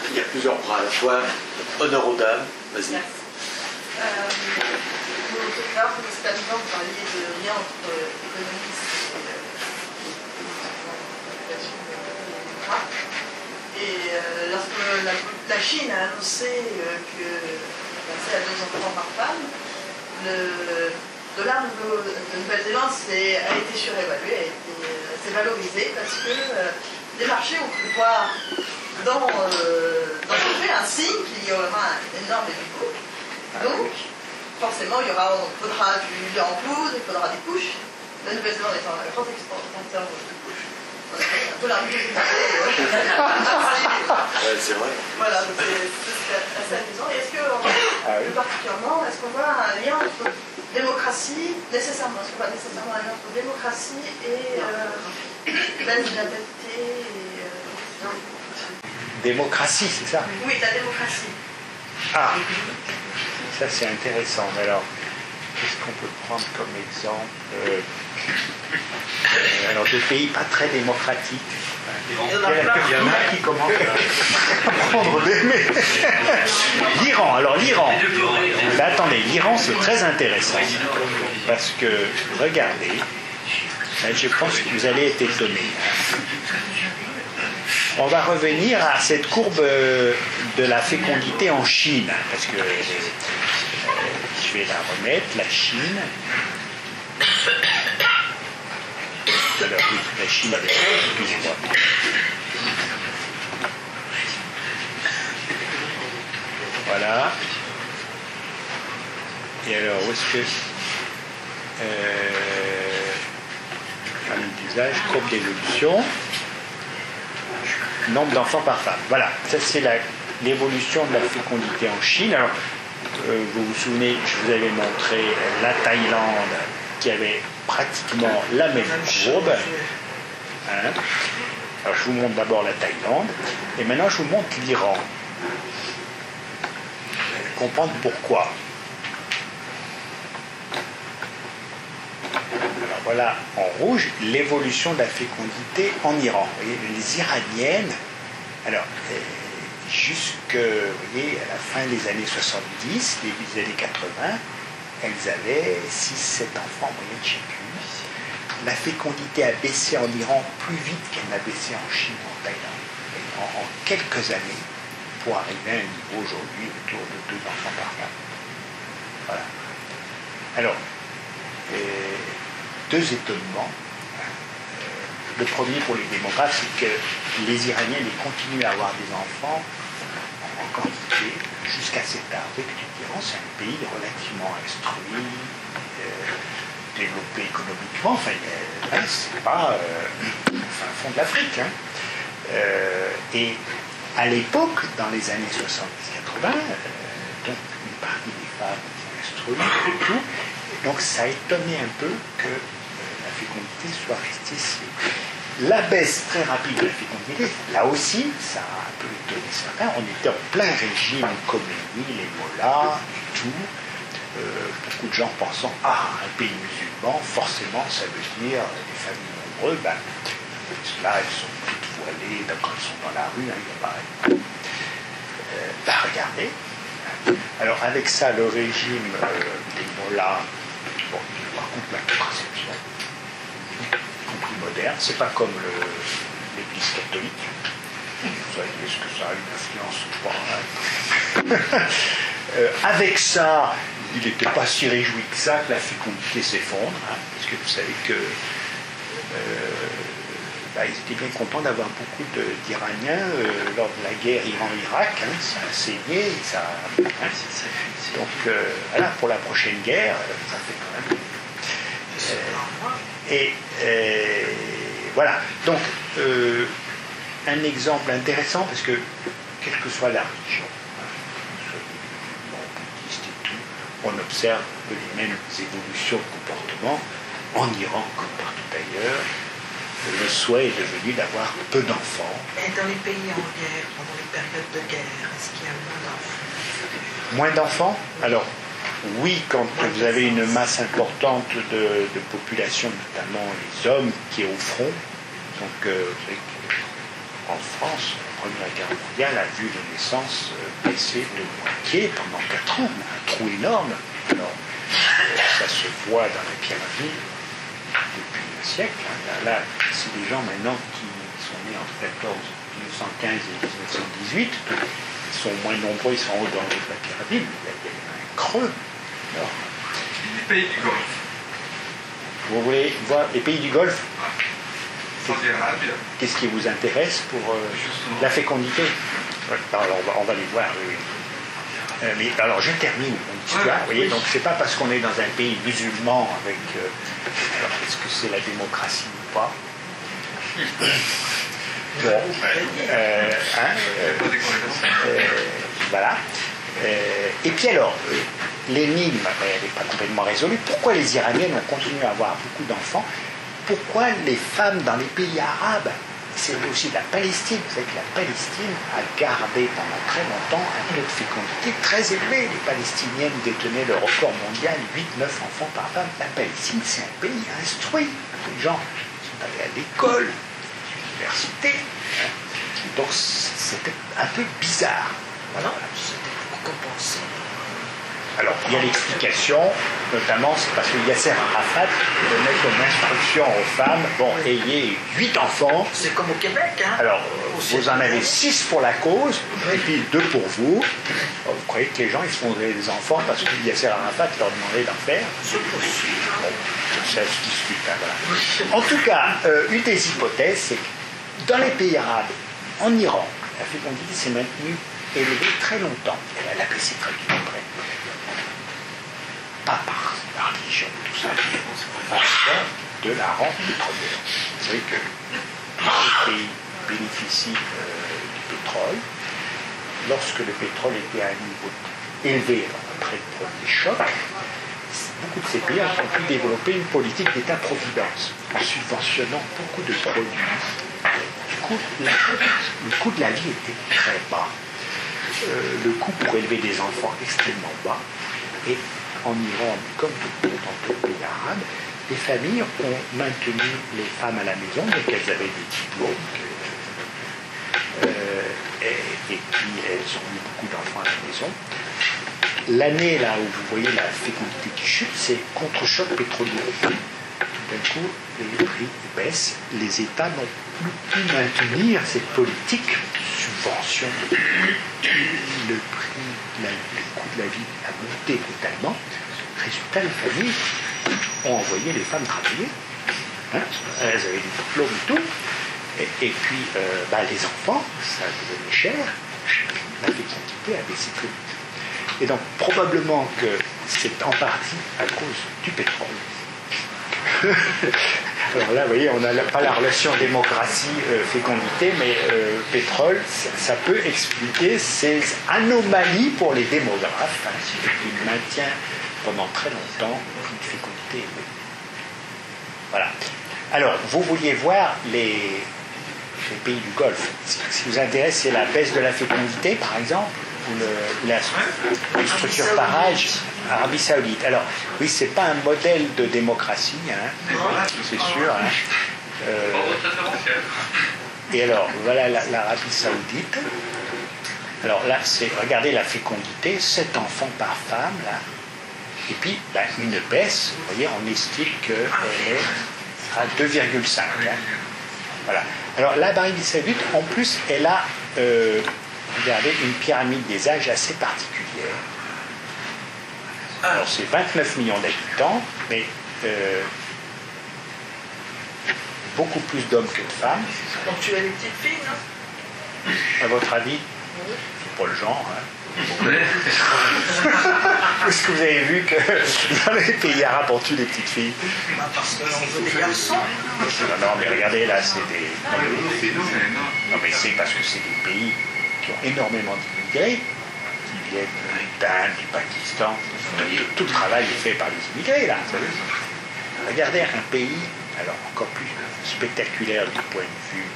il y a plusieurs bras à la fois. Honneur aux dames, vas-y. Merci. Tout à l'heure, vous parliez de lien entre économistes et lorsque la Chine a annoncé qu'elle passait à 2 enfants par femme, le dollar de Nouvelle-Zélande a été surévalué, s'est valorisé parce que les marchés ont pu voir dans ce fait un signe qu'il y aura un énorme épico. Donc, forcément, il faudra du lait en poudre, il faudra des couches. La Nouvelle-Zélande étant un grand exportateur de couches, on a fait un peu la rue. C'est vrai. Voilà, c'est assez amusant. Et est-ce que, plus particulièrement, est-ce qu'on voit un lien entre démocratie, nécessairement, est-ce qu'on voit nécessairement un lien entre démocratie et baisse de natalité Démocratie, c'est ça? Oui, la démocratie. Ah, ça c'est intéressant. Alors, qu'est-ce qu'on peut prendre comme exemple? Alors, de pays pas très démocratiques. Il y en a qui commencent à prendre des... L'Iran, alors l'Iran. Ben, attendez, l'Iran c'est très intéressant. Parce que, regardez, je pense que vous allez être étonnés. On va revenir à cette courbe de la fécondité en Chine, parce que je vais la remettre, la Chine. Alors oui, la Chine, excusez-moi. Voilà. Et alors, où est-ce que... famille d'usage, courbe d'évolution. Nombre d'enfants par femme. Voilà, ça c'est l'évolution de la fécondité en Chine. Alors, vous vous souvenez, je vous avais montré la Thaïlande qui avait pratiquement la même courbe. Alors, je vous montre d'abord la Thaïlande et maintenant je vous montre l'Iran. Comprendre pourquoi. Alors voilà, en rouge, l'évolution de la fécondité en Iran. Vous voyez, les Iraniennes, alors, jusque, vous voyez, à la fin des années 70, début des années 80, elles avaient 6-7 enfants en moyenne chacune. La fécondité a baissé en Iran plus vite qu'elle n'a baissé en Chine ou en Thaïlande. En quelques années, pour arriver à un niveau aujourd'hui autour de 2 enfants par femme. Voilà. Alors, 2 étonnements. Le premier pour les démographes, c'est que les Iraniens ils continuent à avoir des enfants en quantité jusqu'à cet âge. Effectivement, c'est un pays relativement instruit, développé économiquement. Enfin, c'est pas au fin fond de l'Afrique. Hein. Et à l'époque, dans les années 70-80, donc une partie des femmes instruites et tout, donc ça étonnait un peu que la fécondité soit restée si. La baisse très rapide de la fécondité, là aussi, ça a un peu étonné certains. On était en plein régime Khomeini, les mollahs et tout. Beaucoup de gens pensant un pays musulman, forcément, ça veut dire des familles nombreuses. Ben, là, elles sont toutes voilées, quand elles sont dans la rue, il y a pareil. Regardez. Alors, avec ça, le régime des mollahs, bon, par contre, la contraception, compris moderne, c'est pas comme l'Église catholique. Vous savez, est-ce que ça a une influence ou pas? Avec ça, il n'était pas si réjoui que ça que la fécondité s'effondre, parce que vous savez que ils étaient bien contents d'avoir beaucoup d'Iraniens lors de la guerre Iran-Irak, ça a saigné, ça. Donc voilà, pour la prochaine guerre, ça fait quand même. Voilà. Donc, un exemple intéressant, parce que, quelle que soit la religion, bouddhiste et tout, on observe les mêmes évolutions de comportement. En Iran, comme partout ailleurs, le souhait est devenu d'avoir peu d'enfants. Et dans les pays en guerre, pendant les périodes de guerre, est-ce qu'il y a moins d'enfants? Moins d'enfants? Alors, oui, quand vous avez une masse importante de population, notamment les hommes qui est au front. Donc, vous savez qu'en France, la Première Guerre mondiale a vu les naissances baisser de moitié pendant 4 ans. Un trou énorme. Alors, ça se voit dans la pyramide depuis un siècle. Là, c'est des gens maintenant qui sont nés entre 1915 et 1918. Ils sont moins nombreux, ils sont en haut dans la pyramide. Il y a un creux. Alors, les pays du Golfe. Vous voulez voir les pays du Golfe? Saudi-Arabie. Qu'est-ce qui vous intéresse pour la fécondité? Alors, on va les voir, oui. Mais alors, je termine mon histoire. Vous voyez, donc, c'est pas parce qu'on est dans un pays musulman avec. Alors, est-ce que c'est la démocratie ou pas? Bon. Voilà. Et puis alors, l'énigme, elle n'est pas complètement résolue. Pourquoi les Iraniennes ont continué à avoir beaucoup d'enfants? Pourquoi les femmes dans les pays arabes, c'est aussi la Palestine, vous savez que la Palestine a gardé pendant très longtemps un taux de fécondité très élevé. Les Palestiniennes détenaient le record mondial, 8-9 enfants par femme. La Palestine, c'est un pays instruit. Les gens sont allés à l'école, à l'université. Donc c'était un peu bizarre. Voilà. C'était pour compenser. Alors, il y a l'explication, notamment, c'est parce que Yasser Arafat donnait comme instruction aux femmes, bon, ayez 8 enfants. C'est comme au Québec, hein? Alors, vous en avez 6 pour la cause, et puis 2 pour vous. Vous croyez que les gens, ils se font des enfants parce que Yasser Arafat leur demandait d'en faire? C'est possible. Bon, ça se discute, hein, voilà. En tout cas, une des hypothèses, c'est que dans les pays arabes, en Iran, la fécondité s'est maintenue élevée très longtemps. Elle a baissé très vite après. Pas par la religion, tout ça, en fonction de la rente pétrolière. Vous savez que tous les pays bénéficient du pétrole. Lorsque le pétrole était à un niveau élevé après le premier choc, beaucoup de ces pays ont pu développer une politique d'État-providence en subventionnant beaucoup de produits. Du coup, le coût de la vie était très bas. Le coût pour élever des enfants extrêmement bas. Et en Iran, comme dans tous les pays arabes, les familles ont maintenu les femmes à la maison, donc elles avaient des diplômes, et puis elles ont eu beaucoup d'enfants à la maison. L'année là où vous voyez la fécondité qui chute, c'est contre-choc pétrolier. D'un coup, les prix baissent, les États n'ont plus pu maintenir cette politique de subvention. Le coût de la vie a monté brutalement. Résultat, les familles ont envoyé les femmes travailler. Hein, elles avaient des diplômes et tout. Et puis, les enfants, ça devenait cher. La fécondité a baissé très vite. Et donc, probablement que c'est en partie à cause du pétrole. Alors là, vous voyez, on n'a pas la relation démocratie-fécondité, mais pétrole, ça peut expliquer ces anomalies pour les démographes, hein, qui maintiennent pendant très longtemps une fécondité élevée. Voilà. Alors, vous vouliez voir les pays du Golfe. Ce qui vous intéresse, c'est la baisse de la fécondité, par exemple, ou la structure par âge, Arabie Saoudite. Alors, oui, c'est pas un modèle de démocratie, hein, c'est sûr. Hein. Et alors, voilà l'Arabie Saoudite. Alors là, regardez la fécondité, 7 enfants par femme, là. Et puis, une baisse, vous voyez, on estime qu'elle est à 2,5. Hein. Voilà. Alors, l'Arabie Saoudite, en plus, elle a, regardez, une pyramide des âges assez particulière. Alors, c'est 29 millions d'habitants, mais beaucoup plus d'hommes que de femmes. Donc tu as des petites filles, non? À votre avis? C'est pas le genre, hein. Est-ce que vous avez vu que dans les pays arabes on tue des petites filles? Parce que l'on veut des garçons. Non, mais regardez là, c'est des. Non, mais c'est parce que c'est des pays qui ont énormément d'immigrés, qui viennent d'Inde, du Pakistan. Tout le travail est fait par les immigrés, là. Vous savez. Regardez un pays, alors encore plus spectaculaire du point de vue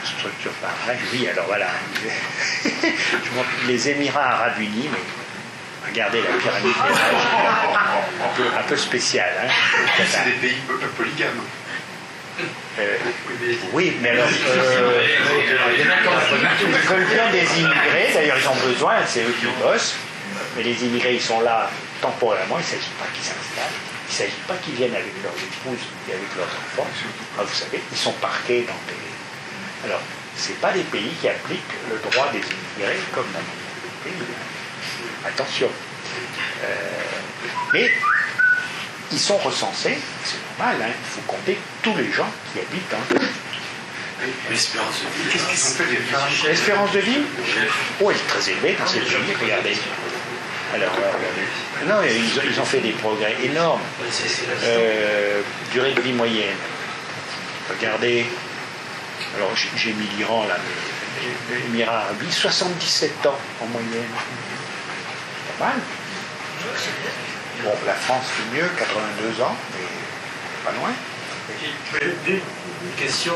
structure par âge. Oui, alors voilà. Je montre les Émirats Arabes Unis, mais regardez la pyramide des âges, un peu spéciale. Hein. C'est des pays polygames. Oui, mais alors, ils veulent bien des immigrés, d'ailleurs ils ont besoin, c'est eux qui bossent, mais les immigrés ils sont là temporairement, il ne s'agit pas qu'ils s'installent, il ne s'agit pas qu'ils viennent avec leurs épouses et avec leurs enfants. Vous savez, ils sont parqués dans des... Alors, ce n'est pas des pays qui appliquent le droit des immigrés comme dans les pays. Attention. Mais ils sont recensés, c'est normal, hein, il faut compter tous les gens qui habitent dans L'espérance de vie. Qu'est-ce qu'ils ont fait les l'espérance de vie. Oh, elle est très élevée dans cette pays, regardez. Alors, regardez. Non, ils ont fait des progrès énormes. Durée de vie moyenne. Regardez. Alors, j'ai mis l'Iran là, mais l'Émirat arabe, 77 ans en moyenne. Pas mal. Bon, la France fait mieux, 82 ans, mais pas loin. Une question.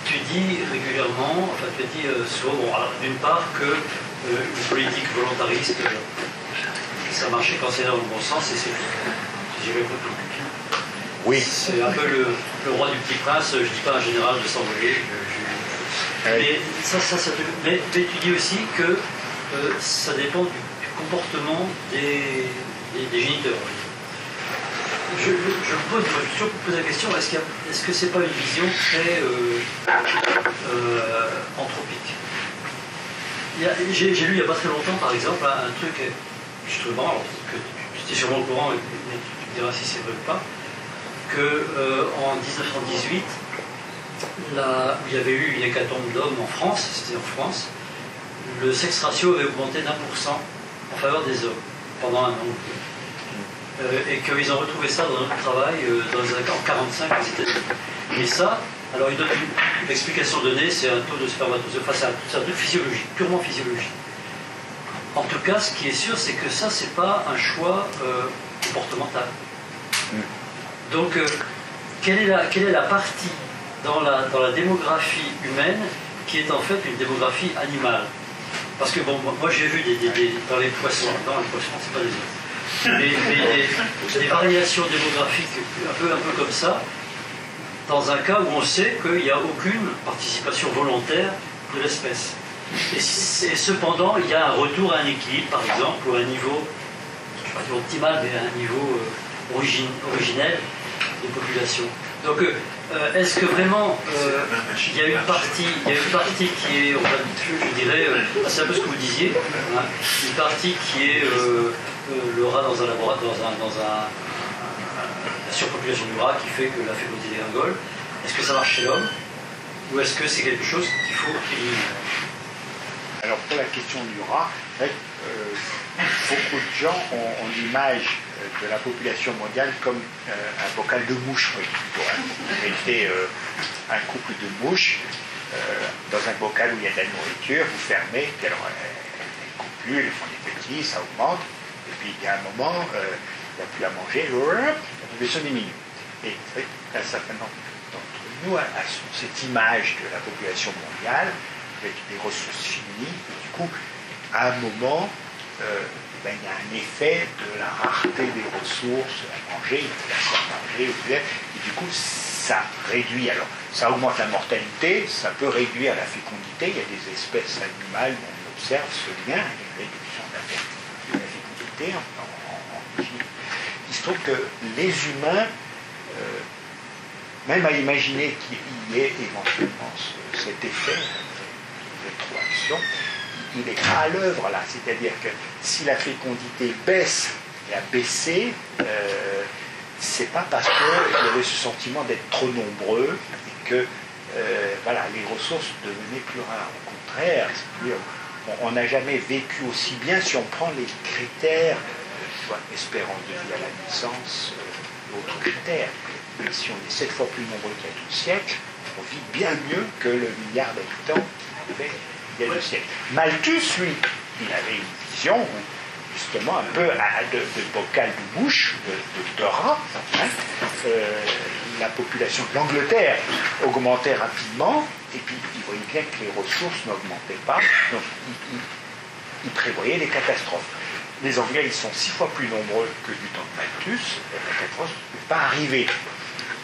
Tu dis régulièrement, enfin tu dis souvent, bon, alors, d'une part que une politique volontariste, ça marchait quand c'est dans le bon sens et c'est j'y vais pas tout. Oui. C'est un peu le roi du petit prince, je dis pas un général de s'envoler. Mais mais tu dis aussi que ça dépend du comportement des géniteurs. Je pose la question, est-ce que c'est pas une vision très anthropique? J'ai lu il n'y a pas très longtemps, par exemple, un truc, je trouve marrant, que tu étais sûrement au courant, mais tu me diras si c'est vrai ou pas, qu'en 1918, où il y avait eu une hécatombe d'hommes en France, c'était en France, le sexe ratio avait augmenté d'1% en faveur des hommes pendant un an. Et qu'ils ont retrouvé ça dans notre travail dans les années 1945 aux États-Unis. Et ça, alors il donne une explication donnée, c'est un taux de spermatozoïdes, enfin c'est un truc physiologique, purement physiologique. En tout cas, ce qui est sûr, c'est que ça, c'est pas un choix comportemental. Donc, quelle est la partie dans la démographie humaine qui est en fait une démographie animale? Parce que bon, moi j'ai vu dans les poissons, c'est pas des autres. Des variations démographiques un peu comme ça, dans un cas où on sait qu'il n'y a aucune participation volontaire de l'espèce. Et cependant, il y a un retour à un équilibre, par exemple, ou à un niveau, pas dire optimal, mais à un niveau originel des populations. Donc, est-ce que vraiment il y a une partie qui est, je dirais, c'est un peu ce que vous disiez, hein, une partie qui est le rat dans un laboratoire, dans un la surpopulation du rat qui fait que la fécondité dégringole. Est-ce que ça marche chez l'homme ou est-ce que c'est quelque chose qu'il faut éliminer? Alors pour la question du rat, beaucoup de gens ont l'image de la population mondiale comme un bocal de mouches, plutôt. Vous mettez un couple de mouches dans un bocal où il y a de la nourriture, vous fermez, puis alors elles ne coupent plus, elles font des petits, ça augmente, et puis il y a un moment, il n'y a plus à manger, la population diminue. Et un certain nombre d'entre nous a cette image de la population mondiale, avec des ressources finies, et du coup, à un moment, il y a un effet de la rareté des ressources à manger, et du coup, ça réduit. Alors, ça augmente la mortalité, ça peut réduire la fécondité. Il y a des espèces animales où on observe ce lien, une réduction de la fécondité en Égypte. Il se trouve que les humains, même à imaginer qu'il y ait éventuellement cet effet de rétroaction, il est à l'œuvre là. C'est-à-dire que si la fécondité baisse et a baissé, c'est pas parce qu'il y avait ce sentiment d'être trop nombreux et que les ressources devenaient plus rares. Au contraire, on n'a jamais vécu aussi bien si on prend les critères, espérance de vie à la naissance, d'autres critères. Mais si on est 7 fois plus nombreux qu'il y a 12 siècles, on vit bien mieux que le milliard d'habitants qu'il y avait il y a 2 siècles. Malthus, lui, il avait une vision où, justement, un peu de bocal de mouche, de rat. La population de l'Angleterre augmentait rapidement, et puis il voyait bien que les ressources n'augmentaient pas, donc il prévoyait des catastrophes. Les Anglais, ils sont 6 fois plus nombreux que du temps de Malthus, et la catastrophe ne peut pas arriver.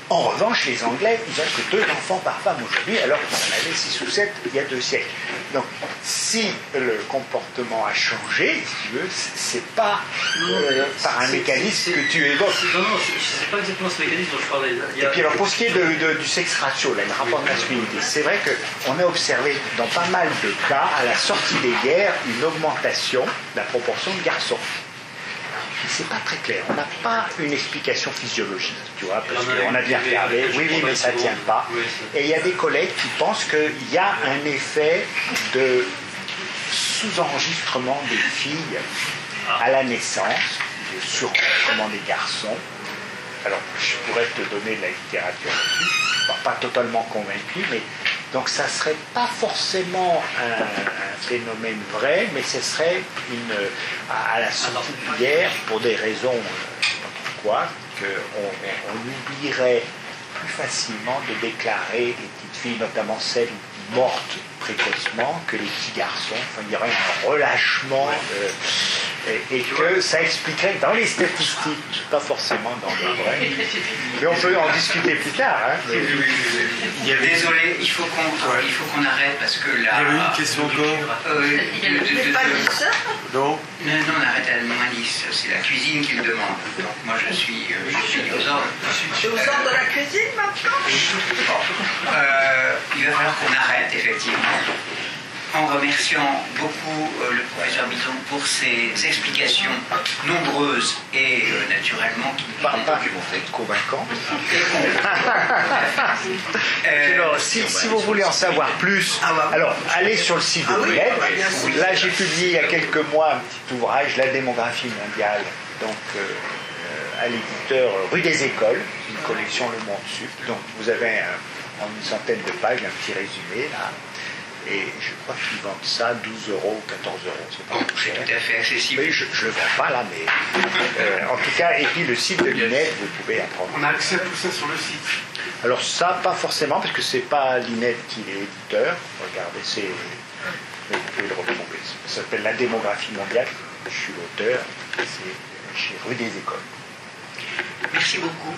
En revanche, les Anglais, ils n'ont que 2 enfants par femme aujourd'hui, alors qu'on en avait 6 ou 7 il y a 2 siècles. Donc, si le comportement a changé, si tu veux, c'est pas par un mécanisme que tu évoques. Non, c'est pas exactement ce mécanisme dont je parlais. Et puis alors, pour ce qui est du sexe ratio, là, le rapport de masculinité, c'est vrai qu'on a observé dans pas mal de cas, à la sortie des guerres, une augmentation de la proportion de garçons. C'est pas très clair. On n'a pas une explication physiologique, tu vois, parce qu'on a bien regardé. Oui, mais ça ne tient pas. Et il y a des collègues qui pensent qu'il y a un effet de sous-enregistrement des filles à la naissance, de surenregistrement des garçons. Alors, je pourrais te donner de la littérature là-dessus. Je ne suis pas totalement convaincu, mais donc ça ne serait pas forcément un phénomène vrai, mais ce serait à la sortie de guerre, pour des raisons, je ne sais pas pourquoi, qu'on oublierait plus facilement de déclarer les petites filles, notamment celles mortes précocement, que les petits garçons. Enfin, il y aurait un relâchement et que ça expliquerait dans les statistiques, pas forcément dans le vrai. Mais on peut en discuter plus tard. Hein, Désolé, il faut qu'on arrête parce que là. Il y avait une question encore. Il n'est pas dit ça. Non. Non, on arrête à moins 10. C'est la cuisine qui le demande. Donc moi je suis aux ordres. Je suis aux ordres de la cuisine maintenant. Il va falloir qu'on arrête effectivement. En remerciant beaucoup le professeur Bison pour ses explications nombreuses et naturellement qui pas convaincant. Alors, si vous voulez en savoir plus, alors allez sur le site de l'INED. Là, j'ai publié il y a quelques mois un petit ouvrage, La démographie mondiale, donc à l'éditeur Rue des Écoles, une collection Le Monde Sup. Donc vous avez en une centaine de pages un petit résumé là. Et je crois qu'ils vendent ça 12 € ou 14 €. C'est pas c'est tout à fait accessible. Oui, je ne le vends pas là, mais en tout cas, et puis le site de l'INED, vous pouvez apprendre. On a accès à tout ça sur le site. Alors ça, pas forcément, parce que c'est pas l'INED qui est éditeur. Regardez, vous pouvez le retrouver. Ça s'appelle La démographie mondiale. Je suis l'auteur. C'est chez Rue des Écoles. Merci beaucoup.